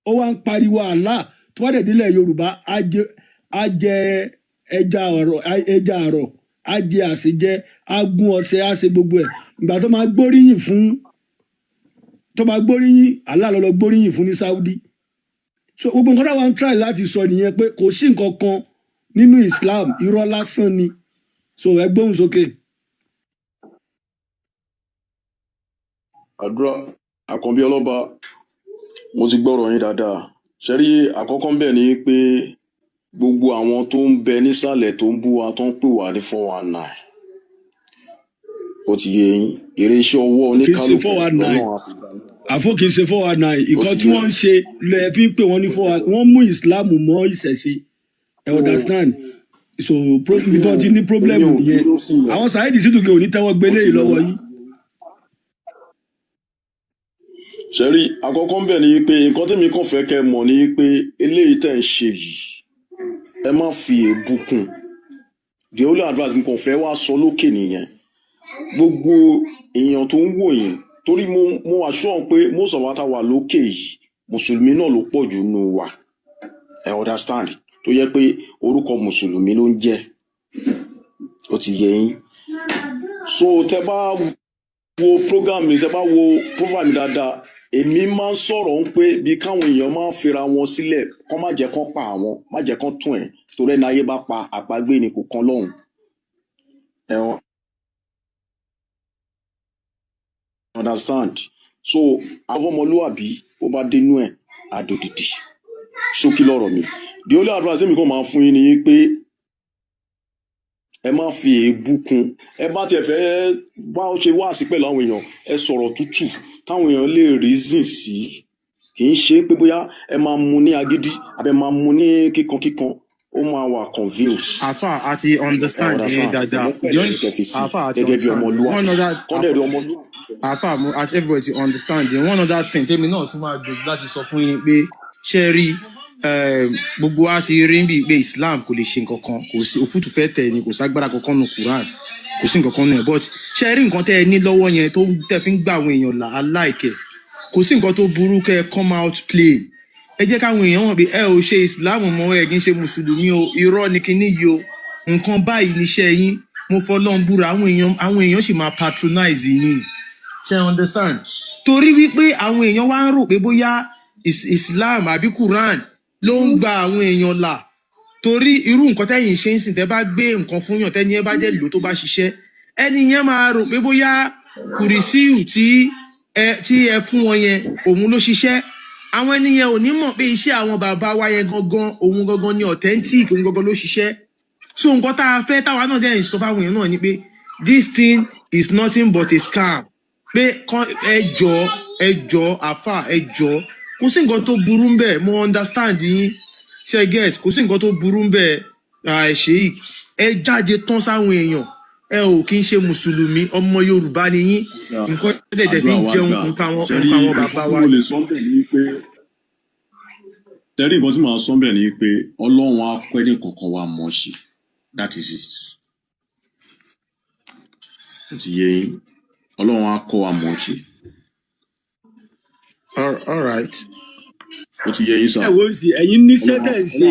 ó wá ń pariwo Allah tó wá dẹ̀dílẹ̀ Yorùbá á jẹ ẹja àrọ̀ á jẹ àṣejẹ á gún ọṣẹ á ṣe gbogbo ẹ̀ ìgbà tó máa gbóríyìn Allah ló lọ gbóríyìn fún ní Saudi so gbogbo nǹkan táwọn ń try láti sọ nìyẹn pé kò sí nǹkan kan nínú Islam irọ́ lásán ni so ẹ gbóhùn sókè. àdúrà Àkànbí Ọlọ́ba mo ti gbọ́rọ̀ yín dáadáa ṣẹ́rí àkọ́kọ́ ń bẹ̀ ni pé gbogbo àwọn tó ń bẹ nísàlẹ̀ tó ń bú wa tó ń pè wá ní 419 ó ti yé yín eré iṣẹ́ ọwọ́ oníkálukú lọ́nà àfọ kì í ṣe 419 ìkan tí wọ́n ń ṣe lẹ fi ń pè wọ́n ní 419 wọ́n mú Islam mọ́ ìṣẹ̀ṣe ẹ understand so because ti ní problem nìyẹn àwọn Saheed Shittu ò ní tẹ́wọ́ gbélé yìí lọ́wọ́ yìí. ṣẹ́rí àkọ́kọ́ ń bẹ̀ ni pé nǹkan tẹ́mi kàn fẹ́ kẹ́ mọ̀ ni pé eléyìí tẹ̀ ń ṣe yìí ẹ má fi èébú kún the only advice mi kàn fẹ́ wá sọ lókè nìyẹn gbogbo èèyàn tó ń wò yín torí mo assure pé most of us wà lókè yìí mùsùlùmí náà ló pọ̀ jù nù wá ẹ understand tó yẹ pé orúkọ mùsùlùmí ló ń jẹ́ ó ti yé yín so tẹ́ bá wo program mi tẹ́ bá wo profile mi dáadáa èmi máa ń sọ̀rọ̀ ń pé bí káwọn èèyàn máa ń fira wọn sílẹ̀ kán má jẹ́ kán pa àwọn má jẹ́ kán tún ẹ̀ torí ẹni ayé bá pa àpagbé ni kò kan lọ́hùn ẹ̀wọ̀n understand so avọmọlúwàbí bó bá dénú ẹ̀ àdòdìdì ṣókí lọ́rọ̀ mi the only advice mi kàn máa fún yín ni pé ẹ má fi èébú kún ẹ bá tiẹ̀ fẹ́ bá ó ṣe wá sí pẹ̀lú àwọn èèyàn ẹ sọ̀rọ̀ tútù táwọn èèyàn lè reason sí kì í ṣe pé bóyá ẹ máa mu ní agídí àbẹ máa mu ní kíkankíkan ó máa wà convince. àfà àti understand yín dáadáa àfà àti gẹ́gẹ́ bí ọmọlúwàbí kọ́ndẹ̀rì ọmọlúwàbí. àfà àti everybody understand yín one other thing tèmi náà tún máa gbèsè láti sọ fún yín pé ṣe rí gbogbo wa ti rí bí pé Islam kò lè ṣe nǹkan kan kò sí òfútù fẹ́ tẹ̀ ni kò ságbára kankan nù Quran kò sí nǹkan kan nù ẹ̀ but ṣe rí nǹkan tẹ́ ẹ ní lọ́wọ́ yẹn tó tẹ́ fi ń gbà àwọn èèyàn là aláìkẹ́ kò sí nǹkan tó burú kẹ́ ẹ come out play ẹ jẹ́ káwọn èèyàn wọ̀n pé ẹ ò ṣe Islam mọ́ ẹ kì í ṣe mùsùlùmí o irọ́ ni kinní yìí o nǹkan báyìí níṣẹ́ yín mo fọlọ́n búra àwọn èèyàn sì máa patronize yín ṣe understand torí wípé àwọn èèyàn wá ń rò pé bóyá Islam àbí Quran ló ń gba àwọn èèyàn là torí irú nǹkan tẹ́yìn ṣe ń sìn tẹ́ bá gbé nǹkan fún yàn tẹ́ni ẹ bá jẹ́ lò tó bá ṣiṣẹ́ ẹni yẹn máa rò pé bóyá kùrìsíù tí ẹ fún wọn yẹn òun ló ṣiṣẹ́ àwọn ẹni yẹn ò ní mọ̀ pé iṣẹ́ àwọn bàbá wa yẹn gangan òun gangan ni authentic òun gangan ló ṣiṣẹ́ so nǹkan tá a fẹ́ táwa náà dẹ́yìn sọ fáwọn èèyàn náà ni pé this thing is nothing but a scam pé ẹ jọ àfà ẹ jọ kò sí nǹkan tó burú ń bẹ̀ mo understand yín ṣe get kò sí nǹkan tó burú ń bẹ̀ Sheikh ẹ jáde tán sáwọn èèyàn ẹ ò kí ń ṣe mùsùlùmí ọmọ Yorùbá ni yín nǹkan tẹ̀tẹ̀ fi ń jẹun nǹkan àwọn bàbá wa. tẹ́rí nǹkan tí màá sọ bẹ́ẹ̀ ni pé Ọlọ́run á kọ́ ẹni kankan wa mọ̀ ṣe that is it. ó ti yé yín Ọlọ́run á kọ́ wa mọ̀ ṣe. All right. ó ti yé yín sọ. ẹ wo sí ẹ̀yin níṣẹ́ tẹ̀ ń ṣe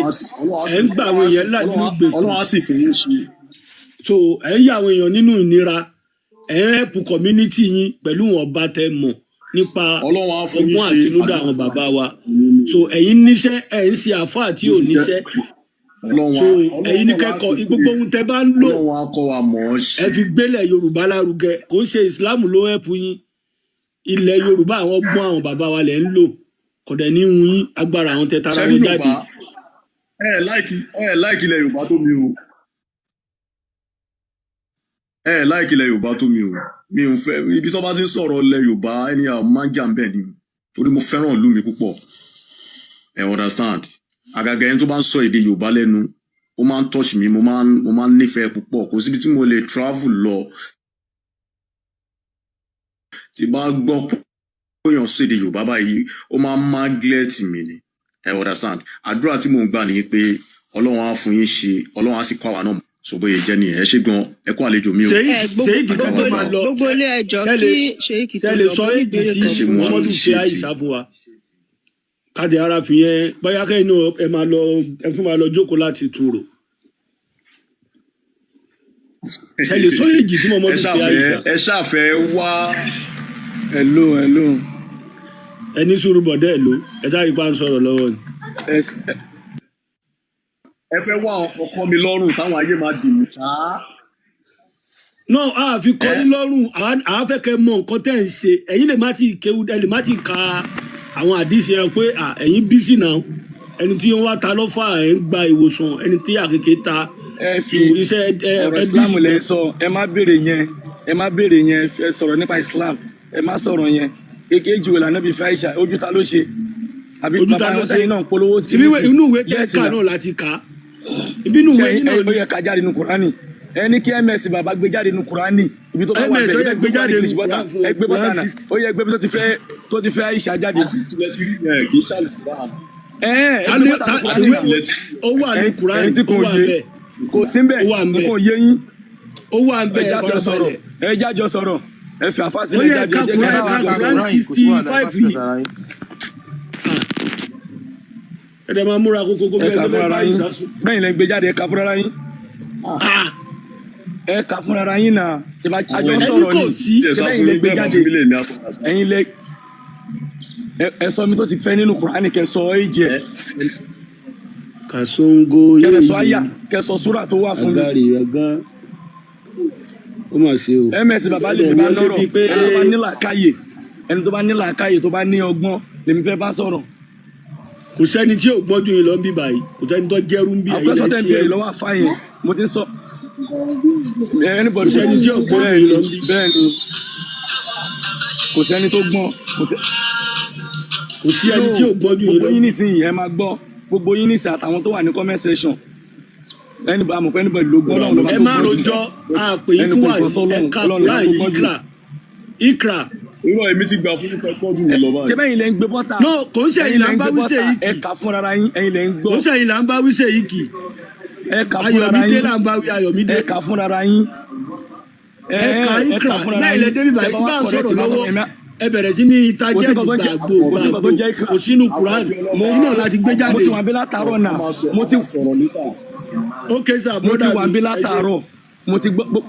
ẹ̀ ń gbà àwọn èèyàn láti gbè. Ọlọ́run á sì fún yín ṣe. so ẹ̀ ń yà àwọn èèyàn nínú ìnira ẹ̀ ń help community yín pẹ̀lú wọn bá tẹ mọ̀ nípa ọgbọ́n àtinúdá àwọn bàbá wa so ẹ̀yin níṣẹ́ ẹ̀ ń ṣe àfáà tí ò níṣẹ́ so ẹ̀yin ní kẹ́kọ̀ọ́ gbogbo ohun tẹ bá ń lò ẹ fi gbélẹ̀ Yorùbá lárugẹ kò ń ṣe Islam ló help yín ilẹ̀ Yorùbá àwọn ọgbọ́n àwọn bàbá wa lẹ̀ ń lò kọ̀dẹ̀ ní hun yín agbára àwọn tẹ̀tara wọn jáde. láìkí ilẹ̀ Yorùbá tó mi o láìkí ilẹ̀ Yorùbá tó mi o mi ò fẹ́ ibi tó bá ti ń sọ̀rọ̀ ilẹ̀ Yorùbá ẹni àwọn máa ń jà ń bẹ̀ ni torí mo fẹ́ràn ìlú mi púpọ̀ understand àgàgà ẹni tó bá ń sọ èdè Yorùbá lẹ́nu ó máa ń touch mi mo máa ń nífẹ̀ẹ́ púpọ̀ kò síbi tí mo lè travel lọ tí bá gbọ́ péyàn sọ èdè Yorùbá báyìí ó máa ń maglet mi ni understand àdúrà tí mò ń gbà nìyí pé Ọlọ́run á fún yín ṣe Ọlọ́run á sì kọ́ àwa náà ṣògbóye jẹ́ nìyẹn ẹ ṣe gan ẹ kú àlejò mi o. gbogbo ilé ẹjọ́ kí Sheikh tó lọ mọ níbèrè kan fún wọn. mọ́mọ́dún ṣe àìsà fún wa káde ara fi yẹn bóyá kẹ́yìn náà ẹ tún máa lọ jókòó láti túrò. ẹ lè sọ èjì tí mọ́mọ́dún ṣe àìsà. ẹ ṣàfẹ́ wá. hello. ẹni sùúrù bọ̀dẹ́ ẹ̀ ló ẹ sáré pa ń sọ̀rọ̀ lọ́wọ́ ni. ẹ fẹ́ wá ọkọ mi lọ́rùn táwọn ayé máa dì mí ṣá. náà a fi kọ́ ní lọ́rùn àá fẹ́ kẹ́ mọ nǹkan tẹ́ ń ṣe ẹ̀yin lè má ti kéwú ẹ lè má ti ka àwọn àdìsí ẹ pé ẹ̀yin bísí náà ẹni tí wọ́n wá ta lọ́fà ẹ̀ ń gba ìwòsàn ẹni tí àkèké ta iṣẹ́ ọ̀rọ̀ Islam lẹ sọ ẹ má béèrè yẹn ẹ sọ̀rọ̀ nípa Islam ẹ má sọ̀rọ̀ yẹn kékeré jù wẹ̀ lànà bíi fàáìṣà ojú ta ló ṣe àbí bàbá àwọn sẹ́yìn náà polówó sí inú ìwé tẹ́ka náà láti kà ìbínú ìwé yìí náà ó yẹ ká jáde nínú Kùránì ẹni kí ms bàbá gbé jáde nínú Kùránì ibi tó bá wà bẹ́ẹ̀ gbé jáde nínú bọ́tà ẹgbẹ́ bọ́tà náà ó yẹ gbé tó ti fẹ́ Àìṣà jáde. ó wà ní Kùránì ó wà bẹ́ẹ̀ kò sí bẹ́ẹ̀ kò yé yín ó wà bẹ́ẹ̀ ẹ jájọ sọ̀rọ̀ ẹ fi àfàsílẹ̀ jájọ jẹ́ ẹ̀dẹ̀ máa múra kókó bẹ́ẹ̀ lẹ́ gbé jáde ẹ̀ka fúnra yín ẹ̀ka fúnra yín náà ṣe máa àjọ sọ̀rọ̀ ni ẹ̀yin lẹ́ gbé jáde ẹ̀yin lẹ́ ẹ sọ mi tó ti fẹ́ nínú Kùránì kẹ́ sọ èjì ẹ̀ kàṣóńgó kẹ́ sọ àyà kẹ́ sọ súrà tó wà fún mi. ó mà ṣe o. ms bàbá lè bá lọ́rọ̀ ẹni tó bá ní làákàyè tó bá ní ọgbọ́n lèmi fẹ́ bá sọ̀rọ̀. kò sẹ́ni tí ò gbọ́dún yìí lọ bí báyìí kò sẹ́ni tó jẹ́rú ń bí ẹ̀yìn lẹ́sìn ẹ̀. àpẹẹsọ lọ́wọ́ àfáyín mo ti sọ. kò sẹ́ni tí ò gbọ́dún yìí lọ bí. bẹ́ẹ̀ ni kò sẹ́ni tó gbọ́n kò sí ẹni tí ò gbọ́dún yìí lọ. gbogbo yín nísìnyí ẹ máa gbọ́ gbogbo yín nísìnyí àtàwọn tó wà ní comment section ẹni bá mọ̀ pé ẹni bá ló gbọ́ lọ́wọ́ lọ́wọ́. ẹ má rojọ́ àpè yìí fún wa ẹ̀ka láì ikra. irú èmi ti gbà fún nípa pọ́ọ̀dù mi lọ báyìí. ṣé bẹ́ẹ̀ ilẹ̀ ń gbé bọ́tà. no kò ń ṣe ẹ̀yin là ń bá wíṣẹ́ yìí kì. ẹ̀ka fúnra yín ẹ̀yin lẹ̀ ń gbọ́. kò ń ṣe ẹ̀yin là ń bá wíṣẹ́ yìí kì. ẹ̀ka fúnra yín Ayọ̀mídé là ń bá wí Ayọ̀mídé. ẹ̀ka fúnra yín. ẹ̀ka ikra náà ilẹ̀ débi báyìí bá ń sọ̀rọ̀ lọ́wọ́ ẹ bẹ̀rẹ̀ sí ní ìtajà gbàgbó kò sínú Quran mo náà láti gbé jáde. mo ti wà bí látàárọ̀ náà mo ti sọ̀rọ̀ níta. ok sir mo ti wà bí látàárọ̀ mo ti gbọ́.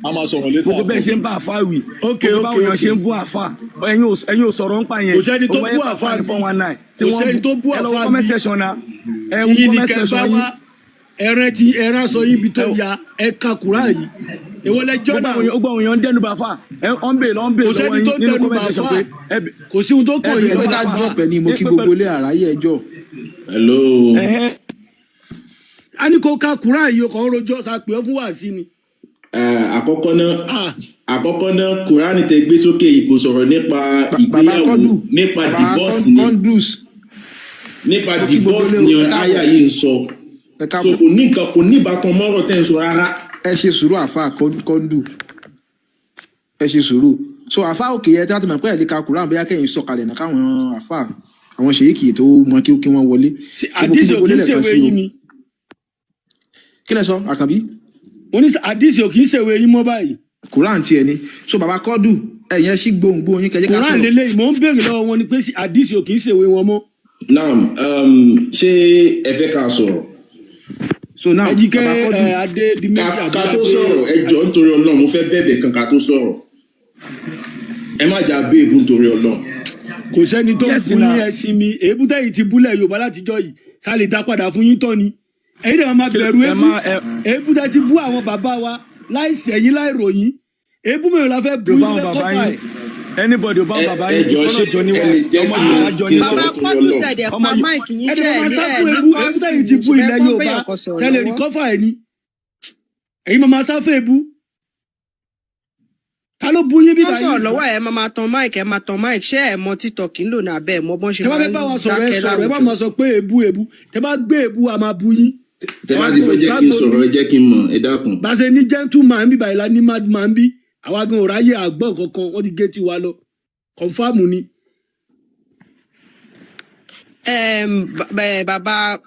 a máa sọ̀rọ̀ létà. gbogbo bẹ́ẹ̀ ṣe ń bá àfa wì. ok báwo yàn ṣe ń bú àfa ẹ̀yin ò sọ̀rọ̀ ń pa yẹn. kò sẹ́ni tó bú àfa ní 419. kò sẹ́ni tó bú àfa ẹ lọ comment section na. ẹ bí comment section yín. ẹran sọ yín ibi tó ya ẹka kura yìí èwo lẹjọ náà. ó gbọ́ òyìn dẹnu bá fà ọ́n bè lọ́wọ́ yín nínú comment section pé kò sí ohun tó kàn yín. ẹ jẹ́ ká drop ẹ ní mo kí gbogbo ilé àráyé ẹjọ́. hello. a ní kó ká kura yìí o kàn ń rojọ́ sàpè ọ́ fún wàásì ni. àkọ́kọ́ náà kùránì tẹ gbé sókè yìí kò sọ̀rọ̀ nípa ìgbéyàwó nípa divorce ni nípa divorce ni àyà yìí ń sọ so kò ní ìbátan mọ́rọ̀ tẹ́ ń sọ rárá. ẹ ṣe sùúrù àfa kọ́ńdù ẹ ṣe sùúrù so àfa òkè yẹ tí wọ́n ti mọ̀ pé ẹ̀lẹ́ka kùránì bóyá kẹ́yìn sọ̀kalẹ̀ náà káwọn àfa àwọn ṣèyíkì tó mọ kí wọ́n wọlé. àdìsí òkè ń ṣèwé yín ni. kí lẹ sọ àkàbí. mo ní àdìsí òkè ń ṣèwé yín mọ́ báyìí. Quran tiẹ̀ ni so baba kọ́dù ẹ̀yẹn sí gbòǹgbò yín kẹjẹ ká sọ̀rọ̀. Quran lélẹ́yìn mò ń béèrè lọ́wọ́ wọn ni pé àdìsí ò kì í ṣèwé wọn mọ́. naam ṣé ẹ fẹ́ ká sọ̀rọ̀. so now baba kọ́dù adé di méjì ká tó sọ̀rọ̀ ẹ jọ̀ọ́ nítorí Ọlọ́run mo fẹ́ bẹ̀bẹ̀ kan ká tó sọ̀rọ̀ ẹ má jà béèbù nítorí Ọlọ́run. kò sẹ́ni tó ń fún ní ẹ̀sìn mi èébú tẹ̀yìn ti búlẹ̀ Yorùbá látijọ́ yìí sá lè dá padà fún yín tán ni ẹ̀yin dẹ̀ máa bẹ̀rù èébú tẹ̀ ti bú àwọn bàbá wa láìsí ẹ̀yìn láìròyìn èébú mẹ́rin la fẹ́ bú ilé kọ́fà ẹ̀. anybody ọba bàbá yín ẹjọ ṣe ẹ lè jẹ kí n sọ̀rọ̀ tó yọ lọ. ọmọ máìkì yín ṣe ẹ̀ ní kọ́sìtì ti bú ilẹ̀ Yorùbá tẹ́lẹ̀ rí kọ́fà ẹ̀ ni ẹ̀yin máa sáfẹ́ èébú ta ló bú yín bí báyìí. wọ́n sọ̀rọ̀ lọ́wọ́ ẹ̀ máa tan mic ṣé ẹ̀ mọ TikTok ń lò ní abẹ́ ẹ̀ mọ bọ́n ṣe máa ń dákẹ́ láwùjọ. ẹ bá máa sọ pé èébú tẹ bá gbé èébú a máa bú yín. tẹ bá ti fẹ́ jẹ́ kí n sọ̀rọ̀ ẹ jẹ́ kí n mọ̀ ẹ dákun. bá a ṣe ní gentleman bí báyìí la ní madman bí àwa gan òráyè àgbọ̀n kankan wọ́n ti gé tiwa lọ kọ̀ǹfàmù ni.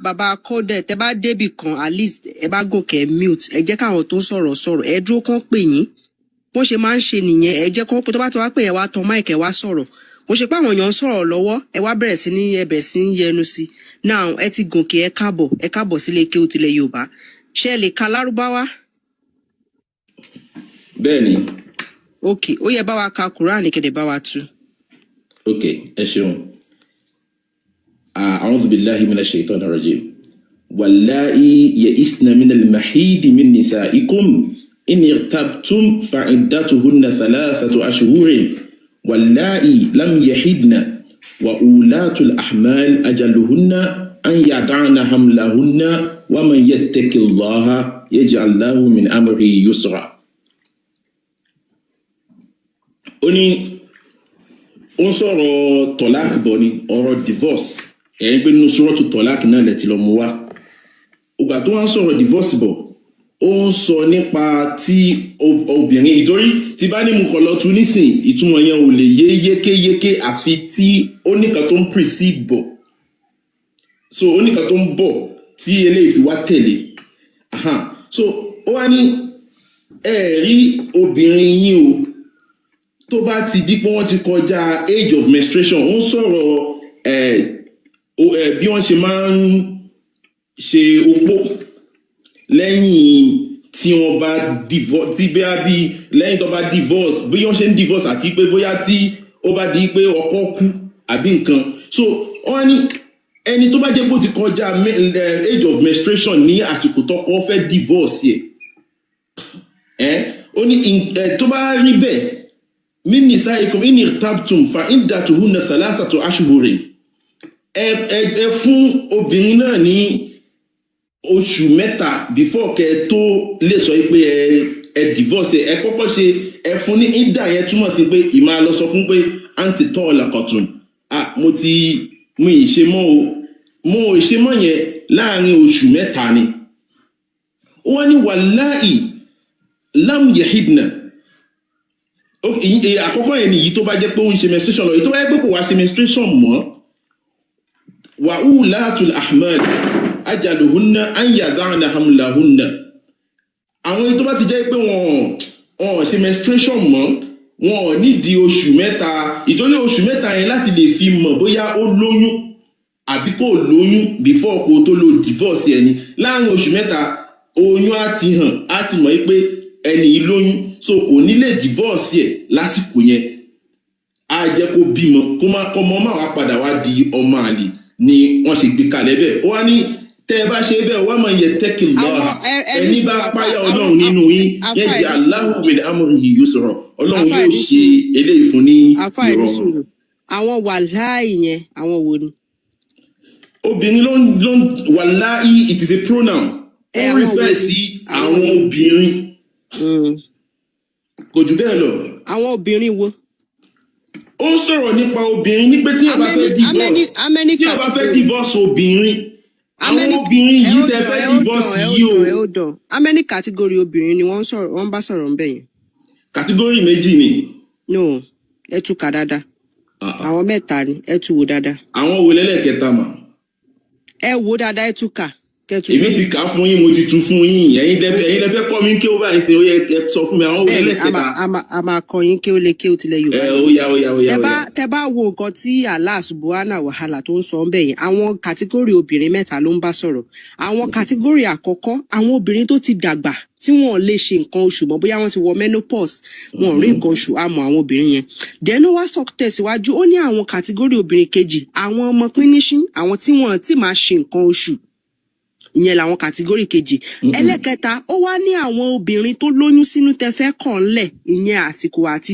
bàbá kódẹ tẹ bá débì kan at least ẹ bá gòkè mute ẹ jẹ́ káwọn tó sọ̀rọ̀ ẹ dúró kán pè yín bó ṣe máa ń ṣe nìyẹn ẹ jẹ́ kán pé tó bá ti wá pè ẹ wá tan mic ẹ wá sọ̀rọ̀ kò ṣe pé àwọn èèyàn ń sọ̀rọ̀ lọ́wọ́ ẹ wá bẹ̀rẹ̀ sí ní yẹnu sí now ẹ ti gòkè ẹ káàbọ̀ sílé kí o tilẹ̀ Yorùbá ṣé ẹ lè ka Lárúbáwá. bẹ́ẹ̀ni. ok ó yẹ bá wa ka Quran kẹ̀dẹ̀ bá wa tú. ok ẹ ṣeun a'udhu billahi minash shaitani rajim wallahi ya'isna minal mahidi min nisa'ikum in irtabtum fa'iddatuhunna thalathatu ashhurin wallahi lam yahidna wa ulatul ahmal ajaluhunna an yad'ana hamlahunna wa man yattaqillaha yaj'al lahu min amrihi yusra. ó ní ó ń sọ̀rọ̀ tọ́lák bọ̀ ni ọ̀rọ̀ divorce ẹ̀yìn pé nínú suratu tọ́lák náà lẹ̀ ti lọ mú wá ògbà tó wá ń sọ̀rọ̀ divorce bọ̀ ó ń sọ nípa tí obìnrin ìtorí tí bá ní mo kọ̀ lọ tu nísìn ìtumọ̀ yẹn ò lè yé yékéyéké àfi tí ó nìkan tó ń precede bọ̀ so ó nìkan tó ń bọ̀ tí eléyìí fi wá tẹ̀lé so ó wá ní ẹ̀rí obìnrin yín o tó bá ti di pé wọ́n ti kọjá age of menstruation ó ń sọ̀rọ̀ bí wọ́n ṣe máa ń ṣe opó lẹ́yìn tí wọ́n bá divorce tí bí lẹ́yìn tó bá divorce bí wọ́n ṣe ń divorce àti pé bóyá tí ó bá di pé ọkọ kú àbí nǹkan so wọ́n ní ẹni tó bá jẹ́ pé ó ti kọjá age of menstruation ní àsìkò tọ́kọ fẹ́ divorce yẹ ó ní tó bá rí bẹ́ẹ̀ min nisaikum in irtabtum fa iddatuhunna salasatu ashhurin ẹ fún obìnrin náà ní oṣù mẹ́ta before kẹ́ tó lè sọ pé ẹ divorce ẹ kọ́kọ́ ṣe ẹ fún ní ìdá yẹn túmọ̀ sí pé ìmá lọ sọ fún pé anti talaqatun mo ìṣe mọ́ o mo ìṣe mọ́ yẹn láàrin oṣù mẹ́ta ni wọ́n ní wallahi lam yahidna àkọ́kọ́ yẹn nìyí tó bá jẹ́ pé ó ń ṣe menstruation lọ èyí tó bá jẹ́ pé kò wá ṣe menstruation mọ́ wa ulatul ahmal ajaluhunna an yad'ana hamlahunna àwọn èyí tó bá ti jẹ́ pé wọ́n ṣe menstruation mọ́ wọn nídìí oṣù mẹ́ta ìtọ́jú oṣù mẹ́ta yẹn láti lè fi mọ̀ bóyá ó lóyún àbí kò lóyún before kó tó lo divorce ẹni láàrin oṣù mẹ́ta oyún á ti hàn á ti mọ̀ pé ẹni lóyún so kò ní lè divorce ẹ lásìkò yẹn á jẹ́ kó bímọ kó má kọ́ ọmọ máa wá padà wá di ọmọ àlè ni wọ́n ṣe gbé kalẹ̀ bẹ́ẹ̀ ó wá ní tẹ́ ẹ bá ṣe bẹ́ẹ̀ wá máa yẹ tẹ́kì lọ́ha ẹni bá páyà ọlọ́run nínú yín yẹn jẹ́ Allahu min amrihi yusra ọlọ́run yóò ṣe eléyìí fún ní ìrọ̀rùn. àwọn wàláì yẹn àwọn wo ni. obìnrin ló ń wàláì it is a pronoun ó refer sí àwọn obìnrin kò jù bẹ́ẹ̀ lọ. àwọn obìnrin wo. ó ń sọ̀rọ̀ nípa obìnrin ní pé tí a bá fẹ́ divorce obìnrin àwọn obìnrin yìí tẹ́ fẹ́ divorce yìí o. how many category obìnrin ni wọ́n bá sọ̀rọ̀ ń bẹ̀ yẹn. category méjì ni. no ẹ tú kà dáadáa. àwọn mẹ́ta ni ẹ tú wò dáadáa. àwọn wo lẹ́lẹ́kẹta mà. ẹ wò dáadáa ẹ tú kà. èmi ti kà fún yín mo ti tú fún yín ẹ̀yin lẹ́fẹ́ kọ́ mi kí ó bá ń ṣe ó yẹ ẹ sọ fún mi àwọn wo lẹ́lẹ́kẹta. a máa kọ́ yín kí ó lè kí ó tilẹ̀ Yorùbá. ó yá. tẹ́ bá wo nǹkan tí Allah subhanahu wa ta'ala tó ń sọ ń bẹ̀ yẹn àwọn kàtígórì obìnrin mẹ́ta ló ń bá sọ̀rọ̀. àwọn kàtígórì àkọ́kọ́ àwọn obìnrin tó ti dàgbà tí wọn lè ṣe nǹkan oṣù mọ́ bóyá wọ́n ti wọ menopause wọn ò rí nǹkan oṣù àmọ́ àwọn obìnrin yẹn. then ó wá sọ tẹ̀síwájú ó ní àwọn kàtígórì obìnrin kejì àwọn ọmọ píníṣín àwọn tí wọn ti máa ṣe nǹkan oṣù ìyẹn làwọn kàtígórì kejì. ẹlẹ́kẹta ó wá ní àwọn obìnrin tó lóyún sínú tẹfẹ́ kàn ńlẹ̀ ìyẹn àsìkò àti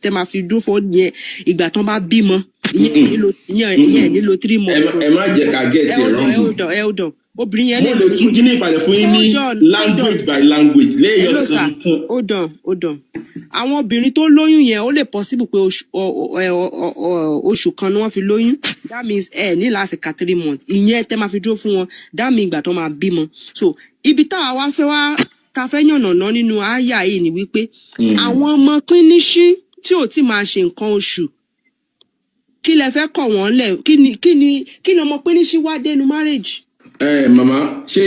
tẹ máa fi dúró fún yẹn ìgbà tán bá bímọ ìyẹn nílò 3 months. ẹ má jẹ́ ká get it wrong. ẹ hold on obìnrin yẹn mo lè tún jí ní ìpàdé fún yín ní language by language lẹ́yìn ọ̀sán kan. hold on àwọn obìnrin tó lóyún yẹn ó lè possible pé oṣù kan ni wọ́n fi lóyún that means ní láti ka 3 months ìyẹn tẹ́ máa fi dúró fún wọn that means ìgbà tó máa bímọ. so ibi táwa wá fẹ́ wá ta fẹ́ yànnàná nínú àyà yìí ni wípé àwọn ọmọ píníṣín tí ò tí máa ṣe nǹkan oṣù kí lẹ fẹ́ kọ̀ wọ́n lẹ̀ kí ni ọmọ píníṣín wá dénú marriage. Màmá ṣé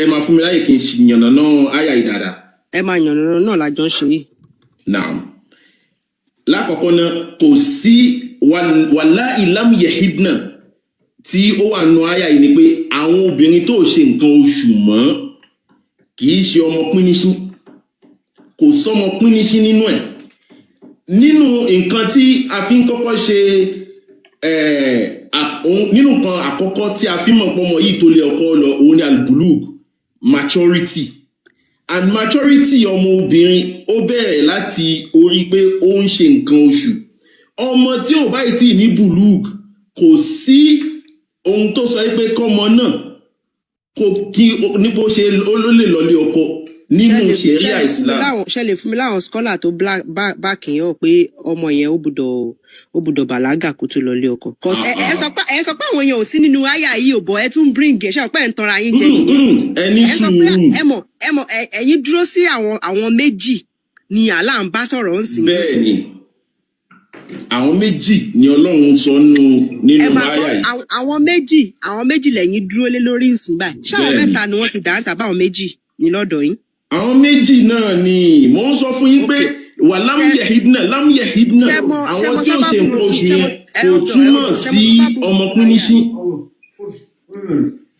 ẹ máa fún mi láyè kí n yànnàná àyà yìí dáadáa. ẹ máa yànnàná náà lájọ ń ṣe yìí. Naam. Lákọ̀ọ́kọ́ náà kò sí wàláì lam yahidna tí ó wà nù àyà yìí ni pé àwọn obìnrin tó ṣe nǹkan oṣù mọ́ kì í ṣe ọmọ píníṣín kò sọmọ píníṣín nínú ẹ̀ nínú nǹkan tí a fi ń kọ́kọ́ ṣe nínú nǹkan àkọ́kọ́ tí a fi mọ̀ pọ́mọ yìí tó lé ọkọ lọ òun ni albulug maturity and maturity ọmọ obìnrin ó bẹ̀rẹ̀ láti orí pé ó ń ṣe nǹkan oṣù ọmọ tí ò báyìí tí ní bulug kò sí ohun tó sọ pé kọ́mọ náà kò kí ní bó ṣe ó lè lọlé ọkọ nínú ṣẹ̀ríà Islam. ṣe lè fún mi láwọn scholar tó bá kìíyàn pé ọmọ yẹn ó gbọ́dọ̀ bàlágà kó tó lọlé ọkọ. ẹ sọ pé àwọn èèyàn ò sí nínú àyà yìí ò bọ̀ ẹ tún bring ẹ ṣe pé ẹ ń tanra yín jẹ nìyẹn. ẹni sùúrù. ẹ mọ̀ ẹ̀yin dúró sí àwọn méjì ni Allah ń bá sọ̀rọ̀ ń sìn. bẹ́ẹ̀ni àwọn méjì ni Ọlọ́run sọ nínú àyà yìí. àwọn méjì lẹ́yìn dúró lé lórí ìsìn báyìí ṣé àwọn mẹ́ta ni wọ́n ti dà á sábà àwọn méjì ní lọ́dọ̀ yín. àwọn méjì náà ni mò ń sọ fún yín pé wà lámúyẹ̀hídínà àwọn tí ó ṣe nǹkan oṣù yẹn kò túmọ̀ sí ọmọ píníṣín.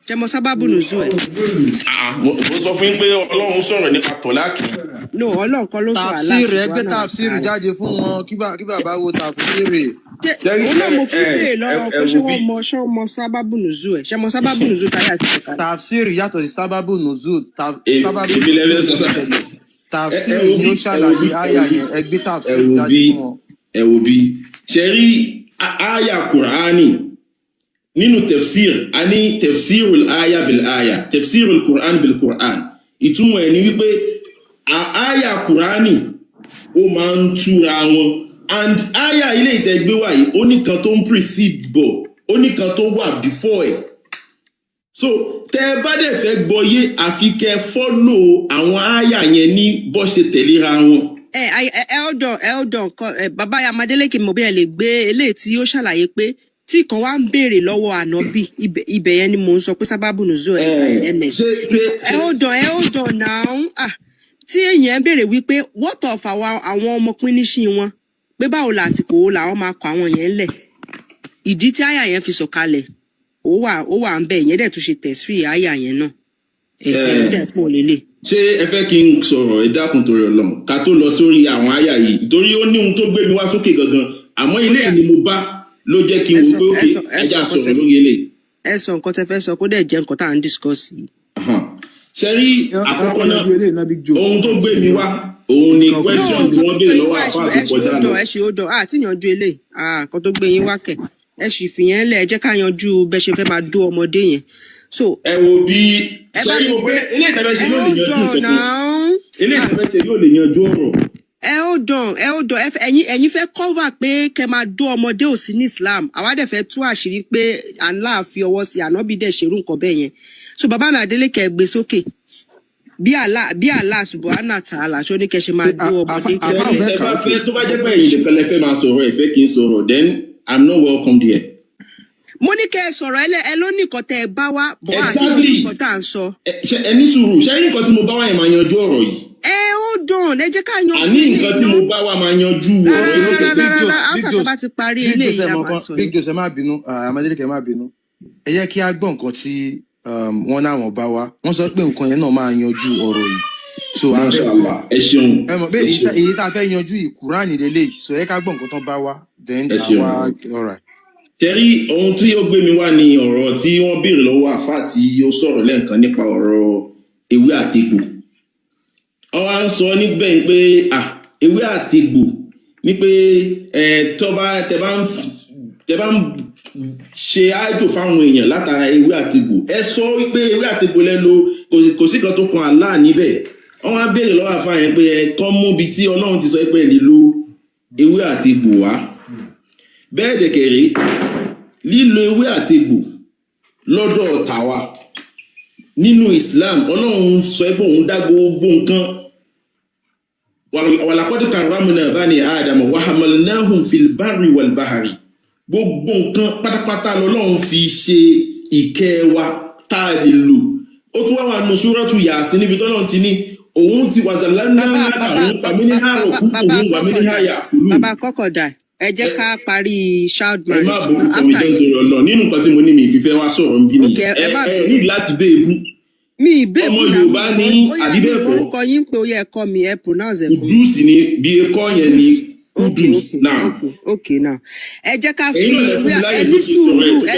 ṣé mo sábàbù nùzú ẹ. mo sọ fún yín pé Ọlọ́run sọ̀rọ̀ nípa tọ̀láàkì. no Ọlọ́run kan ló sọ̀rọ̀ aláṣẹ. tàfsírì ẹgbẹ́ tàfsírì jáde fún wọn kí bàbá wo tàfsírì. òun náà mo fún bẹ́ẹ̀ lọ́wọ́ pé ṣé wọ́n mọ sábàbù nùzú ẹ̀ ṣé mo sábàbù nùzú táyà ti ṣèkà. tàfsírì yàtọ̀ sí sábàbù nùzú tàfsírì ni ó ṣàlàyé àyà yẹn ẹgbẹ́ tàfsírì jáde fún wọn. ẹ wò bí ṣe rí àyà Kùránì nínú tafsir a ní tafsirul aya bil aya tafsirul Qur'an bil Qur'an ìtumọ̀ ẹ̀ ni wípé àyà Kùránì ó máa ń túra wọn and aya ilé ìtẹ́gbé wà yìí ó nìkan tó ń precede bọ̀ ó nìkan tó wà before ẹ̀ so tẹ́ ẹ bá dẹ̀ fẹ́ gbọ́yé àfi kẹ́ follow àwọn aya yẹn ní bó ṣe tẹ̀léra wọn. ọdọ bàbá Amadélèké mo bí ẹ lè gbé eléyìí tí ó ṣàlàyé pé tí kan wá ń béèrè lọ́wọ́ ànábì ibẹ̀ yẹn ni mò ń sọ pé sábàbù nùzọ ms ọdọ náà tí èèyàn béèrè wípé what of àwọn ọmọ píníṣín wọn pé báwo lásìkò làwọn máa kọ àwọn yẹn lẹ̀ ìdí tí àyà yẹn fi sọ̀kalẹ̀ ó wà ń bẹ ìyẹn dẹ̀ tún ṣe tẹ̀sífì àyà yẹn náà ẹ̀ẹ́dẹ̀ dẹ̀ pọ̀ lélẹ̀. ṣé ẹ fẹ́ kí n sọ̀rọ̀ ẹ dákun torí Ọlọ́run ká tó lọ sórí àwọn àyà yìí torí ó ní ohun tó gbé mi wá sókè gangan àmọ́ ilé ni mo bá ló jẹ́ kí n wò pé ẹja sọ̀rọ̀ lórí ilé. ẹ sọ nǹkan tẹ́ fẹ́ sọ kó dẹ̀ jẹ́ nǹkan tá à ń discuss yìí. ṣe rí àkọ́kọ́ náà ohun tó gbé mi wá òun ni question tí wọ́n béèrè lọ́wọ́ àfáà tó kọjá lọ. ẹ ṣe ó dọ̀ àti yanjú eléyìí nǹkan tó gbé yín wá kẹ̀ ẹ sì fìyẹn lẹ̀ ẹ jẹ́ ká yanjú bẹ́ẹ̀ ṣe fẹ́ máa dó ọmọdé yẹn. So ẹ wo bí ṣe rí gbogbo ilé ìtẹ́fẹ́ṣe yóò lè yanjú nǹkan ilé ìtẹ́fẹ́ṣe yóò lè yanjú ọ̀rọ̀. ẹ ó dàn ẹ̀yin fẹ́ cover pé kẹ́ máa dó ọmọdé ò sí ní Islam àwa dẹ̀ fẹ́ tú àṣírí pé Allah fi ọwọ́ sí ànábì dẹ̀ ṣerú nǹkan bẹ́ẹ̀ yẹn. So bàbá mi Adeleke gbé sókè bí Allah subhanahu wa ta'ala ṣó ní kẹ́ ṣe máa dó ọmọdé. ẹ bá fẹ́ tó bá jẹ́ pé ẹ̀yin nìkan lẹ fẹ́ máa sọ̀rọ̀ ẹ fẹ́ kí n sọ̀rọ̀ then I'm not welcome there. Mo ní kẹ́ ẹ sọ̀rọ̀ ẹ ló ní nǹkan tẹ́ ẹ bá wá bọ̀ àti nǹkan tá à ń sọ. ẹ ní sùúrù ṣé nǹkan tí mo bá wá yẹn máa yanjú ọ̀rọ̀ yìí. ẹ ó dàn ẹ jẹ́ ká yanjú. àní nǹkan tí mo bá wá máa yanjú ọ̀rọ̀ yìí. Big Jose má bínú Adeleke má bínú ẹ jẹ́ kí a gbọ́ nǹkan tí wọ́n náà wọ́n bá wá wọ́n sọ pé nǹkan yẹn náà máa yanjú ọ̀rọ̀ yìí. So ẹ ṣeun. ẹ mọ̀ pé èyí tá a fẹ́ yanjú yìí Kùránì lélẹ́yìí so ẹ ká gbọ́ nǹkan tó bá wá then àwa alright. Tẹ́rí ohun tí ó gbé mi wá ní ọ̀rọ̀ tí wọ́n béèrè lọ́wọ́ àfáà tí ó sọ̀rọ̀ lẹ́ẹ̀kan nípa ọ̀rọ̀ ewé àtegbò. Wọ́n wá ń sọ níbẹ̀ pé ewé àtegbò ní pé tẹ́ bá ń ṣe ájò fáwọn èèyàn látara ewé àtegbò. Ẹ sọ wípé ewé àtegbò lẹ́lo kò sí kan tó kan Allah níbẹ̀. Wọ́n wá béèrè lọ́wọ́ àfáà yẹn pé kọ́ mú ibi tí Ọlọ́run ti sọ pé ẹ lè lo ewé àtegbò wá. Bẹ́ẹ̀ dẹ̀kẹ̀rẹ́ lílo ewé àtegbò lọ́dọ̀ tàwa nínú Islam Ọlọ́run sọ pé òun dá gbogbo nǹkan walaqad karramna bani Adama wa hamalnahum fil barri wal bahri gbogbo nǹkan pátápátá lọ́lọ́run fi ṣe ìkẹ́ wa tá a lè lò. Ó tún wá wà nínú Suratu Yasin níbi tọ́lọ́run ti ní òun ti wàzàlánà àwọn pàmílì àrò kúkú òun wàmílì àyà kúlù. Bàbá kọ́kọ́ dà ẹ jẹ́ ká parí child marriage. ẹ má bọ̀ kúkọ mi jẹ́ ìṣòro ọ̀nà nínú nǹkan tí mo ní mi ìfìfẹ́ wá sọ̀rọ̀ ń bí nìyí. ẹ ní láti bẹ́ ebú. Mi ìbéèbù ọmọ Yorùbá ní àbíbẹ̀kọ́. orúkọ yín pé ó yẹ ẹ̀kọ́ mi ẹ pronounce ẹ̀ fún mi. Kudus ni bí ẹ̀kọ́ yẹn ni Kudus now. Okay now ẹ jẹ́ ká fi ewé ẹni sùúrù ẹ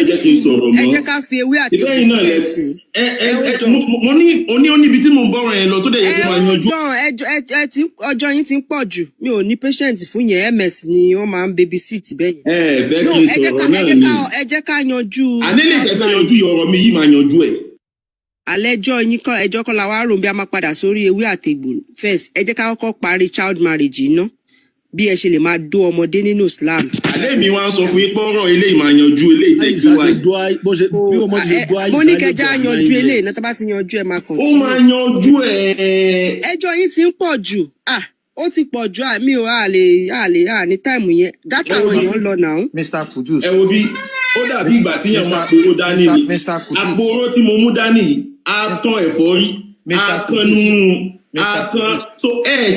jẹ́ ká fi ewé àti ìbùsùn ẹ̀sìn. mo ní oníbi tí mo ń bọ̀rọ̀ yẹn lọ tó dẹ̀ yẹ kí n máa yanjú. ọjọ́ yín ti ń pọ̀ jù mi ò ní patient fún yẹn MS ni wọ́n máa ń babysit bẹ́ẹ̀ yẹn. fẹ́ kí n sọ̀rọ̀ náà ni ẹ jẹ́ ká yanjú. ànílẹ̀ ìfẹ́ yanjú ọ̀rọ̀ mi yìí máa yanjú ẹ̀. Àlẹ́jọ́ yín kọ́ ẹjọ́ kọ́ la wá rò bí a máa padà sórí ewé àtegbò first ẹ jẹ́ ká kọ́kọ́ parí child marriage yìí ná bí ẹ ṣe lè máa dó ọmọdé nínú Islam. Àlẹ́ mi wá ń sọ fún yín pọ́nrọ̀ ilé ìmọ̀ yanjú ilé ìtẹ́jú wa. Mo ní kẹjá yanjú ilé ìná tó bá ti yanjú ẹ máa kàn. Ó máa yanjú ẹ̀. Ẹjọ́ yín ti ń pọ̀ jù ó ti pọ̀ jù mi ò ní táìmù yẹn dátà àwọn èèyàn lọ náà. Mr. Kudus. Ẹ wo bí ó dàbí ìgbà tí yẹn máa poró dání ni àporó tí mo mú dání yìí á tán ẹ̀fọ́rí á kan nínú á kan so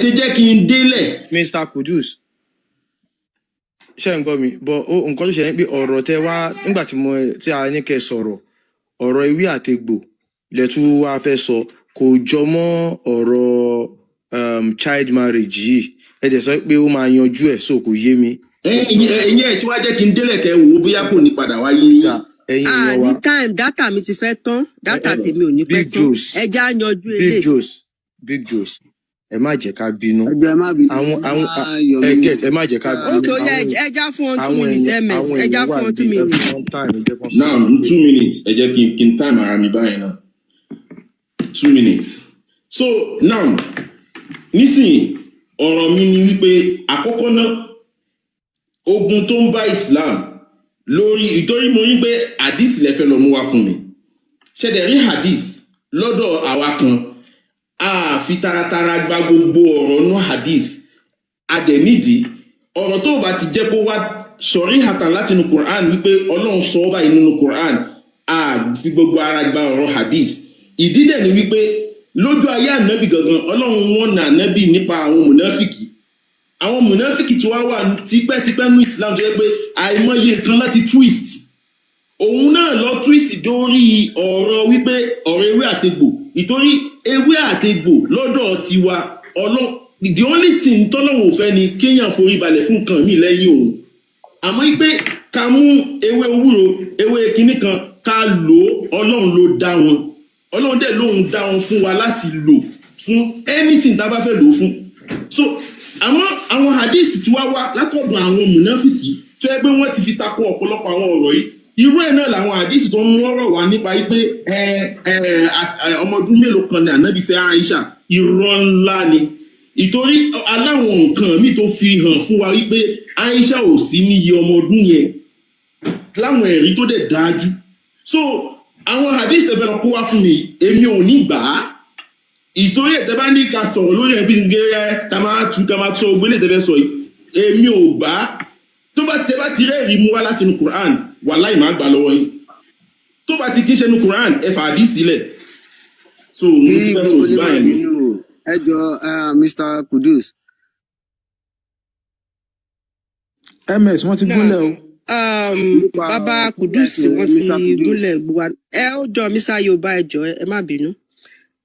ṣe jẹ́ kí n délẹ̀. Mr. Kudus ṣe ń gbọ́ mi bọ́ nǹkan tó ṣe ní pé ọ̀rọ̀ tẹ wá nígbà tí a ní kẹ́ sọ̀rọ̀ ọ̀rọ̀ ewé àtegbò lẹ́tú wá fẹ́ sọ kò jọ mọ́ ọ̀rọ̀ child marriage yìí ẹ dẹ̀ sọ pé ó máa yanjú ẹ̀ so kò yé mi. ẹ̀yin ẹ̀ tí wàá jẹ́ kí n délẹ̀ kẹ́ wò ó bóyá kò ní padà wáyé yín. Ní time data mi ti fẹ́ tán data tèmi ò ní pẹ́ tán ẹja yanjú ilé. Big Jose ẹ má jẹ́ ká bínú ẹgbẹ́ má bínú ẹ má jẹ́ ká bínú. ok oya ẹja fún 2 minutes ms ẹja fún 2 minutes. now 2 minutes ẹ jẹ́ kí n time ara mi báyìí náà 2 minutes. So now nísìnyí ọ̀rọ̀ mi ni wípé àkọ́kọ́ náà ogun tó ń bá Islam lórí ìtorí mo rí pé hadith lẹ́fẹ́ lọ mú wá fún mi ṣẹ̀dẹ̀ rí hadith lọ́dọ̀ àwa kan a fi taratara gba gbogbo ọ̀rọ̀ nú hadith adẹ̀nídìí ọ̀rọ̀ tó bá ti jẹ́ kó wá sọ̀rí hatan láti inú Quran wípé Ọlọ́run sọ ọ́ báyìí nínú Quran a fi gbogbo ara gba ọ̀rọ̀ hadith ìdí dẹ̀ ni wípé lójú ayé ànábì gangan Ọlọ́run wọn nà ànábì nípa àwọn mùnáfìkì tí wá wà tipẹ́tipẹ́ ní Islam tó yẹ pé àìmọye nǹkan láti twist òun náà lọ twist dórí ọ̀rọ̀ wípé ọ̀rọ̀ ewé àtegbò ìtorí ewé àtegbò lọ́dọ̀ tiwa the only thing tọ́lọ́run ò fẹ́ ni kéèyàn forí balẹ̀ fún nǹkan míì lẹ́yìn òun àmọ́ pé ká mú ewé ewúro ewé kinní kan ká lò Ọlọ́run ló dá wọn Ọlọ́run dẹ̀ lóhun dá wọn fún wa láti lò fún anything tá a bá fẹ́ lò fún so àwọn hadith tí wá látọ̀dọ̀ àwọn mùnáfìkì tó yẹ pé wọ́n ti fi tako ọ̀pọ̀lọpọ̀ àwọn ọ̀rọ̀ yìí irú ẹ̀ náà làwọn hadith tó ń mú ọ̀rọ̀ wá nípa pé ọmọ ọdún mélòó kan ní ànábì fẹ́ Aisha irọ́ ńlá ni ìtorí aláwọn nǹkan míì tó fi hàn fún wa wípé Aisha ò sí níye ọmọ ọdún yẹn láwọn ẹ̀rí tó dẹ̀ dájú so àwọn hadith tẹ̀fẹ́ lọ kó wá fún mi èmi ò ní gbà á ìtorí ẹ̀ tẹ́ bá ní ká sọ̀rọ̀ lórí ẹbí gẹ́gẹ́ ká máa tó ogbélé tẹ́fẹ́ sọ yìí èmi ò gbà á tó bá tẹ́ bá ti rẹ́ẹ̀rí mú wá láti inú Quran wàláhì máa gbà lọ́wọ́ yín tó bá ti kí ṣe inú Quran ẹ fà hadith sílẹ̀ so mo ti fẹ́ sọ òjò báyìí ni. Ẹ jọ Mr. Kudus. ms wọ́n ti gúnlẹ̀ o. Bàbá Kudus wọ́n ti gúnlẹ̀ gbogbo ẹ ó jọ Mr. Yorùbá ẹ jọ̀ọ́ ẹ má bínú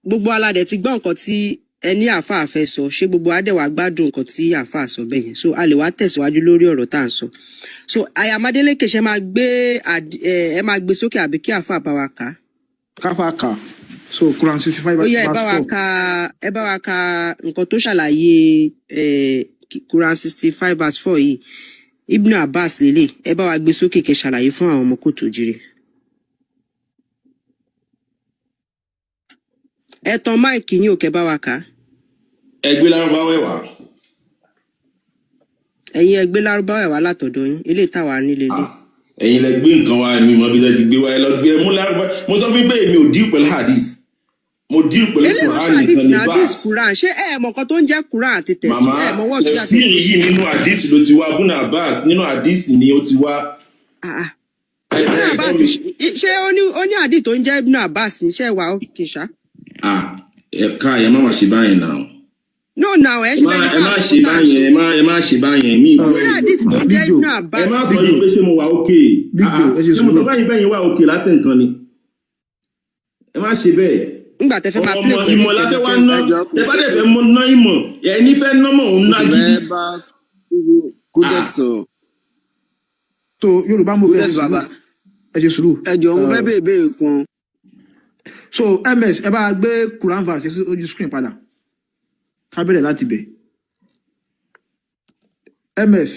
gbogbo aládẹ ti gbọ́ nǹkan tí ẹni àáfàá fẹ́ sọ ṣé gbogbo adẹwà gbádùn nǹkan tí àáfàá sọ bẹ́ẹ̀ yẹn so a lè wá tẹ̀síwájú lórí ọ̀rọ̀ tá à ń sọ so Ayamadéleke ṣe máa gbé ẹ máa gbé sókè àbí kí àáfàá bá wa kà á. káfà kà so Quran 65 ó yẹ ẹ bá wa ka nǹkan tó ṣàlàyé Quran 65 verse 4 yìí Ibn Abbas lélẹ̀ ẹ bá wa gbé sókè kẹ́ ṣàlàyé fún àwọn ọmọ kóòtù òjìrè. Ẹ tan máìkì yín ò kẹ́ bá wa kà á. Ẹgbẹ́ Lárúbáwá ẹ̀wà. Ẹ̀yin ẹgbẹ́ Lárúbáwá ẹ̀wà látọ̀dọ̀ yín eléyìí táwa nílé lé. Ẹ̀yin lẹ gbé nǹkan wa mi mọ bí lẹ ti gbé wa ẹ lọ gbé mú Lárúbáwá mo sọ fún pé èmi ò dín pẹ̀lú hadith mo dín pẹ̀lú Quran nìkan ní báàsì. Quran ṣé ẹ mọ̀ nǹkan tó ń jẹ́ Quran àti tẹ̀sí ẹ mọ̀ wọ́n tó yàtọ̀. Tẹ̀sí yìí nínú hadith ló ti wá Ibn Abbas nínú hadith ni ó ti wá. Ibn Abbas ṣé ó ní hadith tó ń jẹ́ Ibn Abbas ní ṣe wà ókè ṣá. Ẹ̀ka ẹ̀ má ṣe báyẹn náà. No now ẹ ṣe bẹ́ẹ̀ ẹ má ṣe báyẹn ẹ má ṣe báyẹn mi. Ṣé hadith tó ń jẹ́ Ibn Abbas. Ẹ má kọ́ yín pé ṣé mo wà ókè. Ṣé mo sọ báyìí wà ókè látẹ̀ nǹkan ni. Ẹ má ṣe bẹ́ẹ̀. Nígbà tẹ́ fẹ́ máa pílẹ̀ pẹ̀lú ìmọ̀ láfẹ́ wá ná ẹ bá dẹ̀ fẹ́ mọ ná ìmọ̀ ẹni fẹ́ ná mọ̀ òun ná gidi. So Yorùbá mo fẹ́ ẹ ṣe sùúrù. Ẹ jọ mo fẹ́ béèrè kan. So ms ẹ bá gbé Quran verse ojú screen padà ká bẹ̀rẹ̀ láti bẹ̀. ms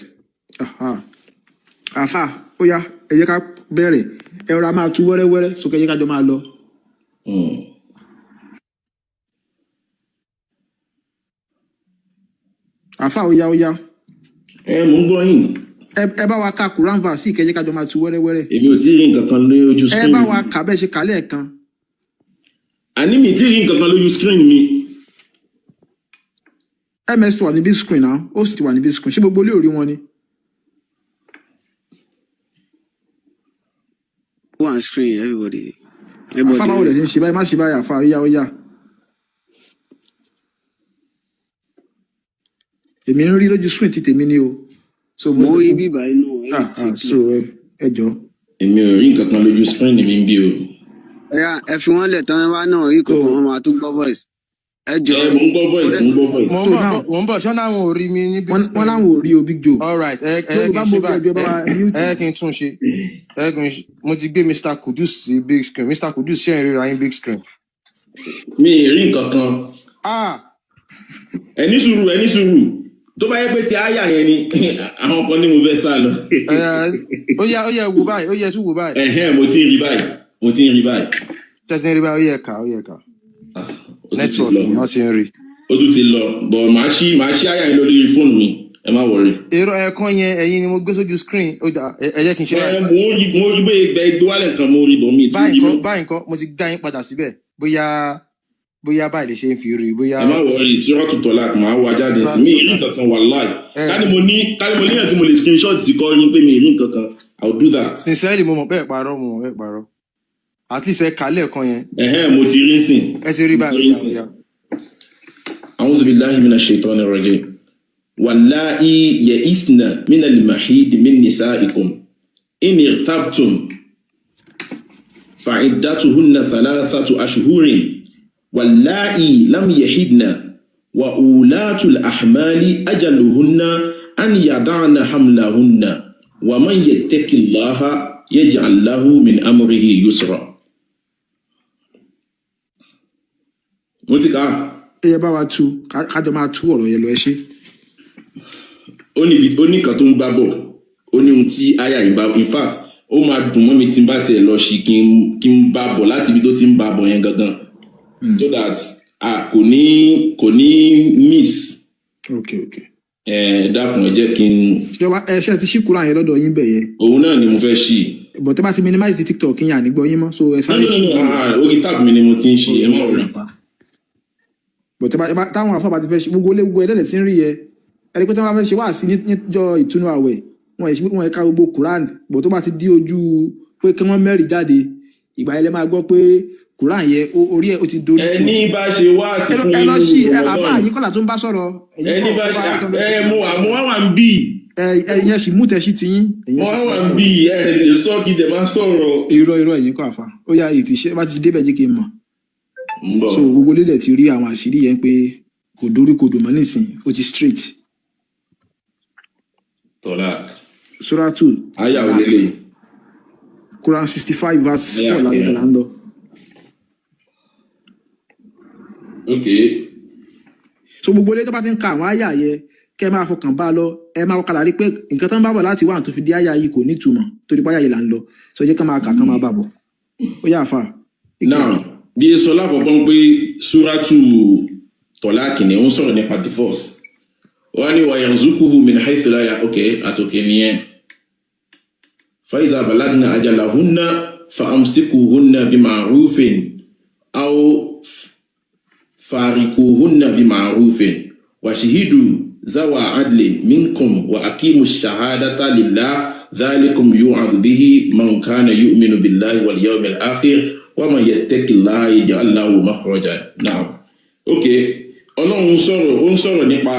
àfà ó yá ẹ jẹ́ ká bẹ̀rẹ̀ ẹ rọra máa tú wẹ́rẹ́wẹ́rẹ́ sókè ẹ jẹ́ ká jọ máa lọ. àfà ó yá. Mò ń gbọ́ yín. Ẹ bá wa ka Quran verse sí ìkẹjẹ ká jọ máa tú wẹ́rẹ́wẹ́rẹ́. Èmi ò tí ì rí nǹkan kan lójú screen. Ẹ bá wa kà bẹ́ẹ̀ ṣe kálẹ̀ kan. Àní mi tí ì rí nǹkan kan lójú screen mi. ms wà níbi screen náà ó sì ti wà níbi screen ṣé gbogbo ilé orí wọn ni. One screen everybody. Àfà báwo lè ṣe ń ṣe báyìí má ṣe báyìí àfà ó yá. Èmi ń rí lójú screen ti tèmi ni o. So mo rí bíbá inú so ẹ jọ. Èmi ò rí nǹkan kan lójú screen mi ń bí o. Ẹ fi wọ́n lẹ̀ tán wá náà rí kòkò wọn máa tún gbọ́ voice. Ẹ jọ. Mo ń gbọ́ voice. Mo ń bọ̀ ṣọ́ náà wọn ò rí mi ní big screen. Wọ́n láwọn ò rí o Big Joe. All right ẹ kì í ṣe báyìí kí n tún ṣe mo ti gbé Mr. Kudus sí big screen Mr. Kudus ṣe ń ríra yín big screen. Mi ì rí nǹkan kan. Ẹni sùúrù tó bá yẹ pé ti àyà yẹn ni àwọn kan ní mo fẹ́ sá lọ. Ó yẹ wò báyìí ó yẹ tún wò báyìí. Mo ti ń rí báyìí. Tẹ̀sí ń rí báyìí ó yẹ ká. Network ni wọ́n ti ń rí. Ó tún ti lọ bọ̀ màá ṣí àyà yẹn lórí fóònù mi ẹ má wọrí. Èrò ẹ̀kan yẹn ẹ̀yin ni mo gbé sójú screen ẹ jẹ́ kí n ṣe báyìí. Mo rí bẹ́ẹ̀ gbé wálẹ̀ nǹkan mo rí bọ̀ mí. Báyìí nǹkan mo ti dá yín padà síbẹ̀ bóyá báyìí lè ṣe ń fi rí bóyá. Ẹ má wọrí Suratul Talaq máa wá jáde sí mi ìrí nǹkan kan wallahi. Káni mo ní yẹn tí mo lè screenshot sí kọ́ ní pé mi ìrí nǹkan kan I will do that. Sincerely mo mọ̀ bẹ́ẹ̀ parọ́. At least ẹ kálẹ̀ kan yẹn. Mo ti rí sìn. Ẹ ti rí báyìí. A'udhu billahi minash shaitanir rajim. Wallahi ya'isna minal mahid min nisa'ikum. In irtabtum fa'iddatuhunna 3 ashhurin. Wallahi lam yahidna wa ulatul ahmali ajaluhunna an yada'na hamlahunna wa man yattaqillaha yaj'al lahu min amrihi yusra. Mo ti kà. Ẹ bá wa tú kájọ máa tú ọ̀rọ̀ yẹn lọ ẹ ṣe. Ó ní kan tó ń bá bọ̀, ó ní ohun tí aya yìí bá, in fact ó máa dùn mọ́ mi tí n bá tiẹ̀ lọ sí kí n bá bọ̀ láti ibi tó ti ń bá bọ̀ yẹn gangan, so that kò ní miss. Okay. Dákun ẹ jẹ́ kí n. Ṣé ti ṣí Quran yẹn lọ́dọ̀ yín bẹ̀ yẹn? Òun náà ni mo fẹ́ ṣí. But tẹ́ bá ti minimize the TikTok yín ànígbọ́ yín mọ́, so ẹ sáré ṣí. Orí tab mi ni mo ti ń ṣe, ẹ má wọlé. But táwọn afọ́ bá ti fẹ́ ṣe gbogbo ẹlẹ́dẹ̀ tí ń rí yẹ ẹni pé tí wọ́n bá fẹ́ ṣe wá sí níjọ́ ìtúnú àwẹ̀ wọ́n ẹ̀ka gbogbo Quran, but tó bá ti di ojú pé kí wọ́n mẹ́rin jáde ìgbà ilẹ̀ máa gbọ́ pé Quran yẹ orí ẹ̀ ó ti dorí. Ẹni bá ṣe wá sí fún inú ọmọ àfáà yín kọ́là tó ń bá sọ̀rọ̀. Ẹni bá ṣe mo wà ń bì. Ẹ̀yin sì mú tẹ̀sí ti yín. Wọ́n wà ń bì lè sọ kí dẹ̀ máa sọ̀rọ̀. Irọ́ ẹ̀yin kọ́ àfa ó yá ètò iṣẹ́ bá ti débẹ̀ jẹ́ kí n mọ̀. So gbogbo lédè ti rí àwọn àṣírí yẹn pé kò dórí kò dò mọ́ nísìnyí ó ti straight. Tọ́lá. Surah 2. Aya òlélẹ̀. Quran 65 verse 4 là ń lọ. Okay. So gbogbo ilé tó bá ti ń ka àwọn àyà yẹ kẹ́ máa fọkàn bá lọ ẹ máa kàlà rí pé nǹkan tó ń bá bọ̀ láti wà tó fi di àyà yìí kò ní ìtumọ̀ torí pé àyà yìí là ń lọ so jẹ́ kán máa kà kán máa bà bọ̀ ó yà fà. Now bí e sọ lákọ̀ọ́kọ́ pé Suratu Tọ́lá kìíní ń sọ̀rọ̀ nípa divorce wọ́n ní wa yarzuquhu min haythu la yahtasib àtòkè nìyẹn fa iza balagna ajalahunna fa amsikuhunna bima'rufin aw farikuhunna bima'rufin wa shahidu zawa adlin minkum wa aqimu shahadata lillah dhalikum yu'adhu bihi man kana yu'minu billahi wal yawmil akhir wa man yattaqillaha yaj'al lahu makhraja. Now okay, Ọlọ́run sọ̀rọ̀ nípa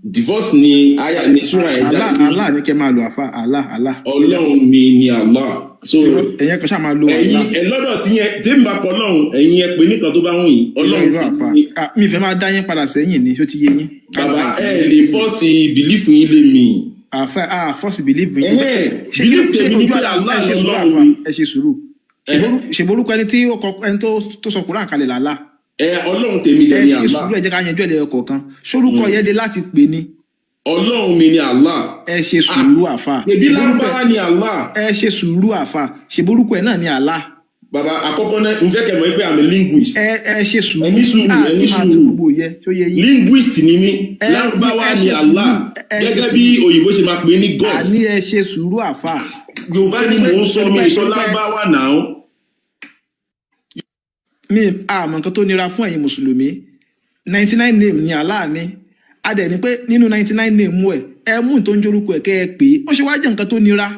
divorce ni aya ni sura ẹ̀ jáde. Allah ní kẹ́ máa lo àfa Allah. Ọlọ́run mi ni Allah. So ẹ̀yin kan ṣáà máa lo Allah. Ẹ̀yin lọ́dọ̀ tí yẹn tèmi bá pọ̀ Ọlọ́run ẹ̀yin ẹ pè nìkan tó bá wù yín. Ọlọ́run mi fẹ́ máa dá yín padà sẹ́yìn ni ṣó ti yé yín. Bàbá ẹ lè fọ́ọ̀sì bìlífù yín lé mi. Fọ́ọ̀sì bìlífù yín. Bìlífù tèmi ní pé Allah Ọlọ́run. Ẹ ṣe sùúrù. Ṣèborúkọ ẹni tó sọ Kùránì kalẹ̀ làlá. Ọlọ́run tèmi dẹ̀ ni Allah. Ẹ ṣe sùúrù ẹ jẹ́ ká yanjú ẹ̀lẹ́yọ kọ̀ọ̀kan. Sórúkọ yẹn de láti pè ní. Ọlọ́run mi ni Allah. Ẹ ṣe sùúrù àfà. Èbí Lárúbáwá ni Allah. Ẹ ṣe sùúrù àfà. Ṣèborúkọ ẹ̀ náà ni Allah. Bàbá àkọ́kọ́ náà n fẹ́ kẹ́ mọ̀ pé àmì linguist. Ẹ ṣe sùúrù. Ẹni sùúrù. Linguist ni mí. Lárúbáwá ni Allah. Gẹ́gẹ́ bí òyìnbó ṣe máa pè ní God. Àní ẹ ṣe sùúrù àfà. Yorùbá ni mò ń sọ mi sọ Lárúbáwá náà. Mi àmọ́ nǹkan tó nira fún ẹ̀yin Mùsùlùmí 99 name ni Allah ní. A dẹ̀ ní pé nínú 99 name ẹ mú tó ń jórúkọ ẹ̀ kẹ́ ẹ pè é. Ó ṣe wá jẹ́ nǹkan tó nira.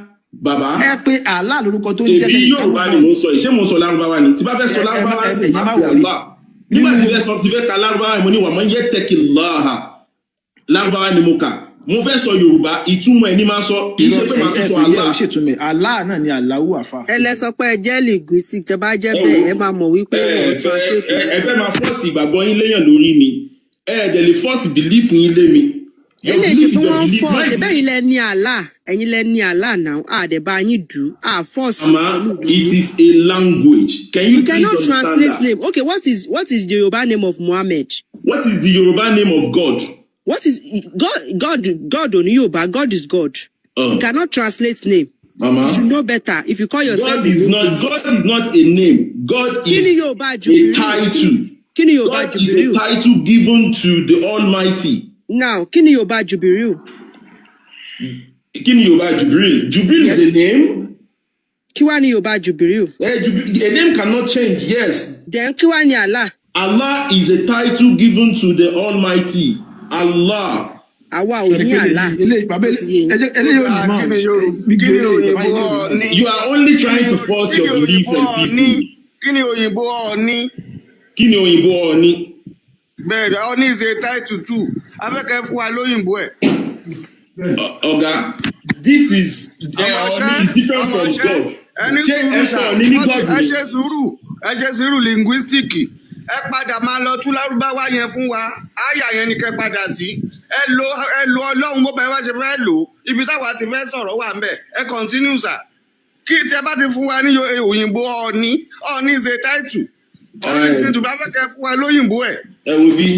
Bàbá ẹ pé Allah lórúkọ tó ń jẹ́ tèmi Yorùbá ni mò ń sọ yìí ṣé mò ń sọ Lárúbáwá ni tí bá fẹ́ sọ Lárúbáwá sì máa pè Allah nígbà tí fẹ́ ka Lárúbáwá mo ní wà man yattaqillaha Lárúbáwá ni mo kà mo fẹ́ sọ Yorùbá ìtumọ̀ ẹ̀ ní máa sọ kì í ṣe pé màá tún sọ Allah. Allah náà ni Allahu àfà. Ẹ lẹ sọ pé ẹ jẹ́ linguistic tẹ bá jẹ́ bẹ́ẹ̀ ẹ máa mọ̀ wípé ẹ fẹ́ máa fọ́ọ̀sì ìgbàgbọ́ yín léyàn lórí mi ẹ dẹ̀ lè fọ́ọ̀sì belief yín lé mi. Eléyìí ṣe pé wọ́n ń fọ́ ṣe bẹ́ẹ̀ ilẹ̀ ní Allah ẹ̀yin lẹ ní Allah náà àdẹ̀bá yín dù á fọ́ọ̀sì. Mama, it is a language. Can you cannot translate name. Okay, what is the Yoruba name of Muhammad? What is the Yoruba name of God? What is God on Yoruba? God is God. You cannot translate name. Mama, you should know better. If you call yourself God is not a name. God is a title. God is a title given to the Almighty. Now, Kini Yoruba Jubiru. Kini Yoruba Jubiru. Jubiru is a name. Kiwani Yoruba Jubiru. A name cannot change, yes. Then Kiwani Allah. Allah is a title given to the Almighty. Allah. Àwa ò ní Allah. You are only trying to force your belief on people. Kini òyìnbó Ọọ̀ni. Kini òyìnbó Ọọ̀ni. Bẹ́ẹ̀ni, Ọọ̀ni is a title too. Abẹ́kẹ́ fún wa lóyìnbó ẹ̀. Ọ̀gá, this is different from God. Ẹ ṣe sùúrù linguistic. Ẹ padà máa lọ tú Lárúbáwá yẹn fún wa. Àyà yẹn ni kẹ́ padà sí. Ẹ lo Ọlọ́run bó bá ẹ wá ṣe fẹ́ lò. Ibi táwa ti fẹ́ sọ̀rọ̀ wà ń bẹ̀. Ẹ continue sir. kí tí ẹ bá ti fún wa ní òyìnbó Ọọ̀ni is a title ọ̀ní tó bá fẹ́ kẹ́ fún wa lóyìnbó ẹ̀. ẹ wo bí.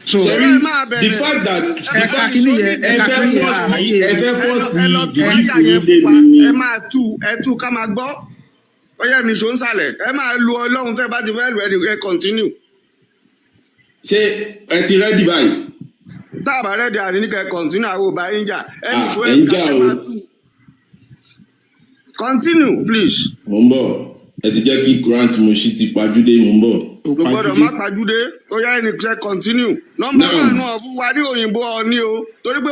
So the fact that ẹ fẹ́ fọ́ọ̀sì ẹ máa tú ká máa gbọ́ ọyẹ mi ṣó ń sàlẹ̀ ẹ máa lu Ọlọ́run tẹ́ bá ti fẹ́ lu ẹ continue. ṣé ẹ ti rẹ́dì báyìí. tá a bá rẹ́dì àríníkẹ́ continue àwọn òbá yín jà ẹnì fún ẹ̀ ń jà o. Continue, please. Mo ń bọ̀. Ẹ ti jẹ́ kí Grant Moshi ti pajúdé, mo ń bọ̀. O gbọ́dọ̀ má pajúdé, ó yá ẹnì ṣe continue. Nọ́mbà wà náà fún wa ní òyìnbó Ọọ̀ni o, torí pé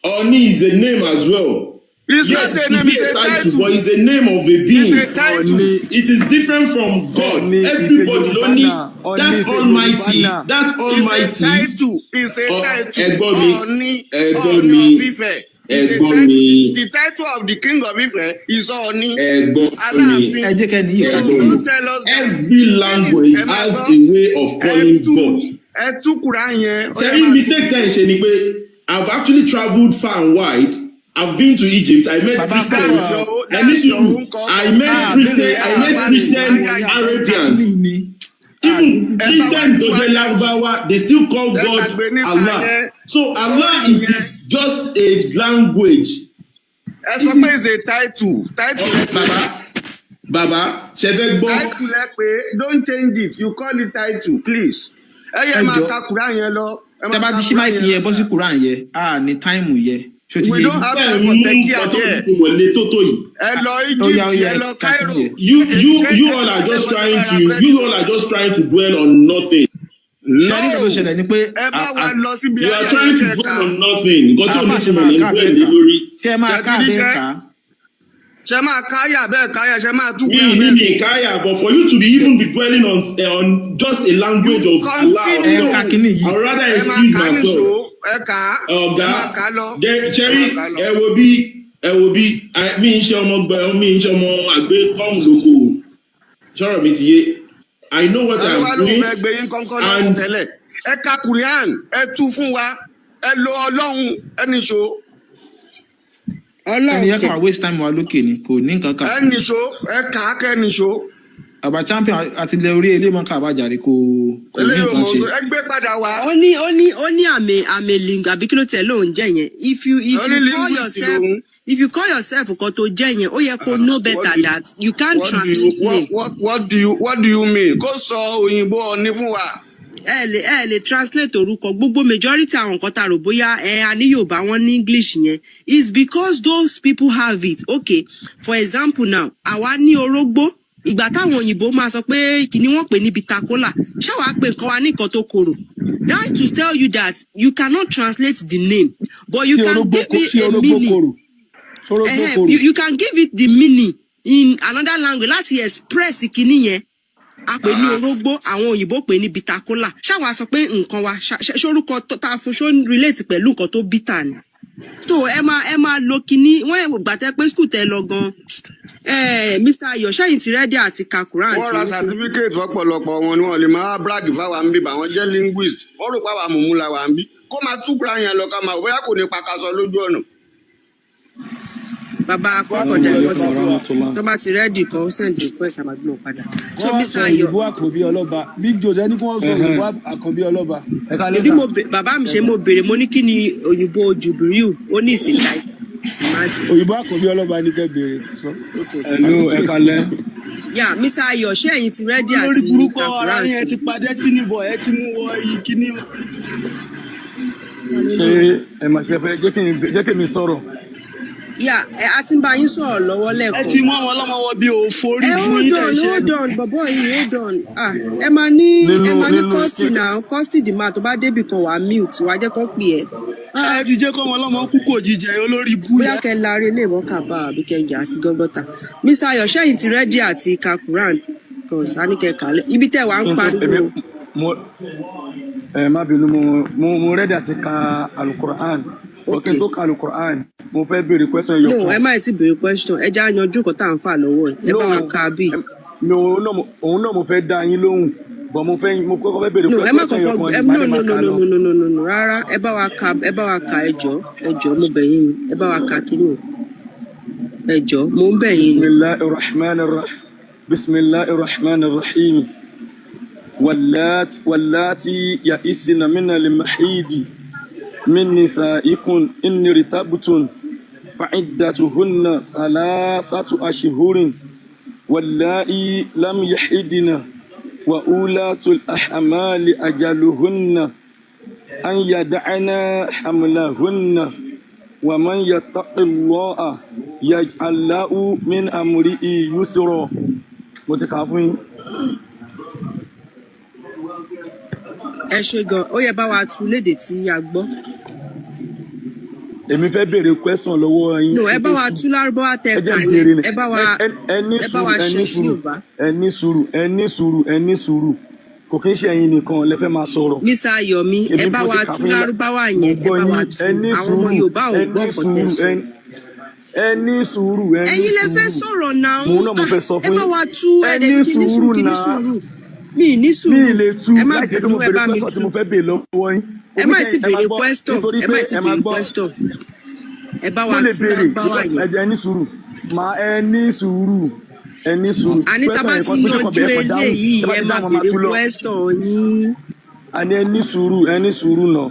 Ọọ̀ni is a name as well. It's not a name, it's a title. But it's a name of a being. It's a title. It is different from God. Everybody only that Almighty. That Almighty. It's a title. Ọọ̀ni of Ife. Ẹ̀gbọ́n mi. The title of the king of Ife is Ọọ̀ni. Ẹ̀gbọ́n mi. Ẹ jẹ́ kẹ́ ní ìfẹ́ tó Don't tell us that. Every language has a way of calling God. Ẹ tú Kùránì yẹn. Tẹ̀rí mistake tẹ̀ ń ṣe ni pé I've actually travelled far and wide. I've been to Egypt. I met Christians. I met Christian Arabians. Even Christian Doje Lárúbáwá, they still call God Allah. So Allah, it is just a language. Ẹ sọ pé it's a title. Baba, ṣe fẹ́ gbọ́. Title ẹ pé don't change it, you call it title, please. Ẹ yẹ máa ka Quran yẹn lọ. Tẹ́ bá ti ṣí máìkì yẹn bọ́ sí Quran yẹn, ní táìmù yẹn. We don't have time for Tekia here. Ẹ lọ Egypt, ẹ lọ Cairo. You all are just trying to dwell on nothing. No, ẹ bá wa lọ síbi you are trying to dwell on nothing. Nǹkan tó ní ìtumọ̀ ní bẹ́ẹ̀ ni lórí. Ṣé máa ká bẹ́ẹ̀ ká? Ṣé máa káyà bẹ́ẹ̀ káyà ṣé máa tú bẹ́ẹ̀ bẹ́ẹ̀. Mi káyà, but for you to be even be dwelling on just a language of Allah, I would rather excuse myself. Ọ̀gá Cherry, ẹ wo bí mi ń ṣe ọmọ àgbẹ̀ kọ́ọ̀mù lóko sọ̀rọ̀ mi ti yé. I know what I'm doing and ẹ ka Quran ẹ tú fún wa ẹ lo Ọlọ́run ẹni ṣo. Ẹni yẹn kàn waste time wa lókè ni kò ní nǹkan kan. Ẹni ṣo ẹ kà á kẹ́ni ṣo. Àbá champion àti ilẹ̀ orí ilé mọ́ káàbá jàre kò ní nǹkan ṣe. Ẹ gbé padà wá. Ó ní àmì lingu àbí kí ló tẹ̀ lóun jẹ́ yẹn. If you call yourself nǹkan tó jẹ́ yẹn, ó yẹ kó know better that you can't translate name. What do you mean? Kó sọ òyìnbó Ọọ̀ni fún wa. Ẹ lè translate orúkọ gbogbo majority àwọn nǹkan tá a rò bóyá a ní Yorùbá wọn ní English yẹn is because those people have it. Okay, for example now, àwa ní orógbó. Ìgbà táwọn òyìnbó máa sọ pé kí ni wọ́n pè ní bitter kola ṣáwàá pé nǹkan wa ní nǹkan tó korò. That to tell you that you cannot translate the name but you can give it a meaning. You can give it the meaning in another language láti express ìkíní yẹn. A pè ní orógbó, àwọn òyìnbó pè ní bitter kola. Ṣáwàá sọ pé nǹkan wa ṣorúkọ tá a fún ṣó ń relate pẹ̀lú nǹkan tó bitter ni. So ẹ máa lo kíní wọ́n gbàtẹ́ pé school tẹ lọ gan. Mr. Ayọ̀ ṣẹ́yìn ti rẹ́dí àti ka Quran. Wọ́n ra certificate ọ̀pọ̀lọpọ̀ wọn ni wọ́n lè máa brag fáwa ń bí bá wọn jẹ́ linguist. Wọ́n rò pàwọ́ àmọ̀mú la wà ń bí. Kó máa tú Quran yẹn lọ ká máa bóyá kò ní pakasọ lójú ọ̀nà. Bàbá akọ́kọ̀dà ìwọ́n tó bá ti rẹ́dí kan send request àmàgbọ́n padà. So Mr. Ayọ̀. Ìbú àkànbí ọlọ́ba. Big Jose ẹni kí wọ́n sọ ìbú àkànbí ọlọ́ba. Bàbá mi ṣe mo béèrè mo ní kí ni òyìnbó Jubriu ó ní ìsìnká yìí. Òyìnbó àkànbí ọlọ́ba ní kẹ́ béèrè. Ẹ̀lú ẹ̀ka lẹ́. Yà Mr. Ayọ̀ ṣé ẹ̀yin ti rẹ́dí àti lórí burúkú ara yẹn ti padẹ́ sí níbọ̀ ẹ ti mú wọ ìkíní. Ṣé ẹ máa ṣe fẹ́ jẹ́ kí mi sọ̀rọ̀? Yeah, a ti ń bá yín sọ̀rọ̀ lọ́wọ́ lẹ́kọ̀ọ́. Ẹ ti mú àwọn ọlọ́mọ wọ bí òfòrí fún yín ẹ̀ṣẹ̀. Hold on, bọ̀bọ̀ yìí, hold on. Ẹ máa ní kọ́stì náà, kọ́stì dì máa tó bá débì kan wà mute, wàá jẹ́ kó pè ẹ́. Ẹ ti jẹ́ kọ́ wọn ọlọ́mọ kú kò jíjẹ olórí bú. Bóyá kẹ́ láre ilé ìwọ́n kàbá àbí kẹ́ jà sí gọ́gọ́ta. Mr. Ayọ̀ ṣẹ́yìn ti rẹ́dí àti ka Quran, kò sáni kẹ́ kálẹ̀. Ibi tẹ́ wàá ń pariwo. Má bínú mo rẹ́dí àti ka Al-Quran. Okay, tó ka Al-Quran. Mo fẹ́ béèrè question yọ. No, ẹ má ti béèrè question. Ẹ já yanjú nǹkan tá à ń fà lọ́wọ́ ẹ̀. Ẹ bá wa ka bí. Òun náà mo fẹ́ dá yín lóhùn. But mo kọ́kọ́ fẹ́ béèrè question yọ kan no, rárá. Ẹ bá wa ka ẹjọ́ mo bẹ̀ yín. Ẹ bá wa ka kíni. ẹ jọ̀ọ́ mo ń bẹ̀ yín ni. Bismillahir Rahmanir Rahim. Wallati ya'isna minal mahidi min nisaikum in irtabtum fa'iddatuhunna thalathatu ashhurin wallahi lam yahidna wa ulatul ahmali ajaluhunna an yad'ana hamlahunna wa man yattaqillaha yaj'al lahu min amrihi yusra. Mo ti kà fún yín. Ẹ ṣé gan, ó yẹ bá wa tú lédè tí a gbọ́. Èmi fẹ́ béèrè question lọ́wọ́ yín. No, ẹ bá wa tú lárúbáwá tẹ ká yẹn. Ẹ bá wa ṣe sí Yorùbá. Ẹ ní sùúrù. Kò kí ń ṣe ẹ̀yin nìkan lẹ fẹ́ máa sọ̀rọ̀. Mr. Yomi, ẹ bá wa tú lárúbáwá yẹn, ẹ bá wa tú. Àwọn ọmọ Yorùbá ò gbọ́ nǹkan tẹ́ sọ. Ẹ ní sùúrù. Ẹ̀yin lẹ fẹ́ sọ̀rọ̀ náà. Mo náà mo fẹ́ sọ fún yín. Ẹ bá wa tú ẹ̀dẹ̀ kí ní sùúrù náà. Mi ní sùúrù. Mi lè tú ẹ má láì jẹ́ pé bínú, mo ẹ bá béèrè mi question tí tú. mo fẹ́ béèrè lọ́wọ́ yín. Ẹ má ti béèrè question. Ẹ má ti béèrè question. Ẹ bá wa tú lárúbáwá yẹn. Ẹ ní sùúrù. Ẹ ní sùúrù. Àní tá bá ti yanjú eléyìí ẹ má béèrè question yín. Àní ẹ ní sùúrù náà.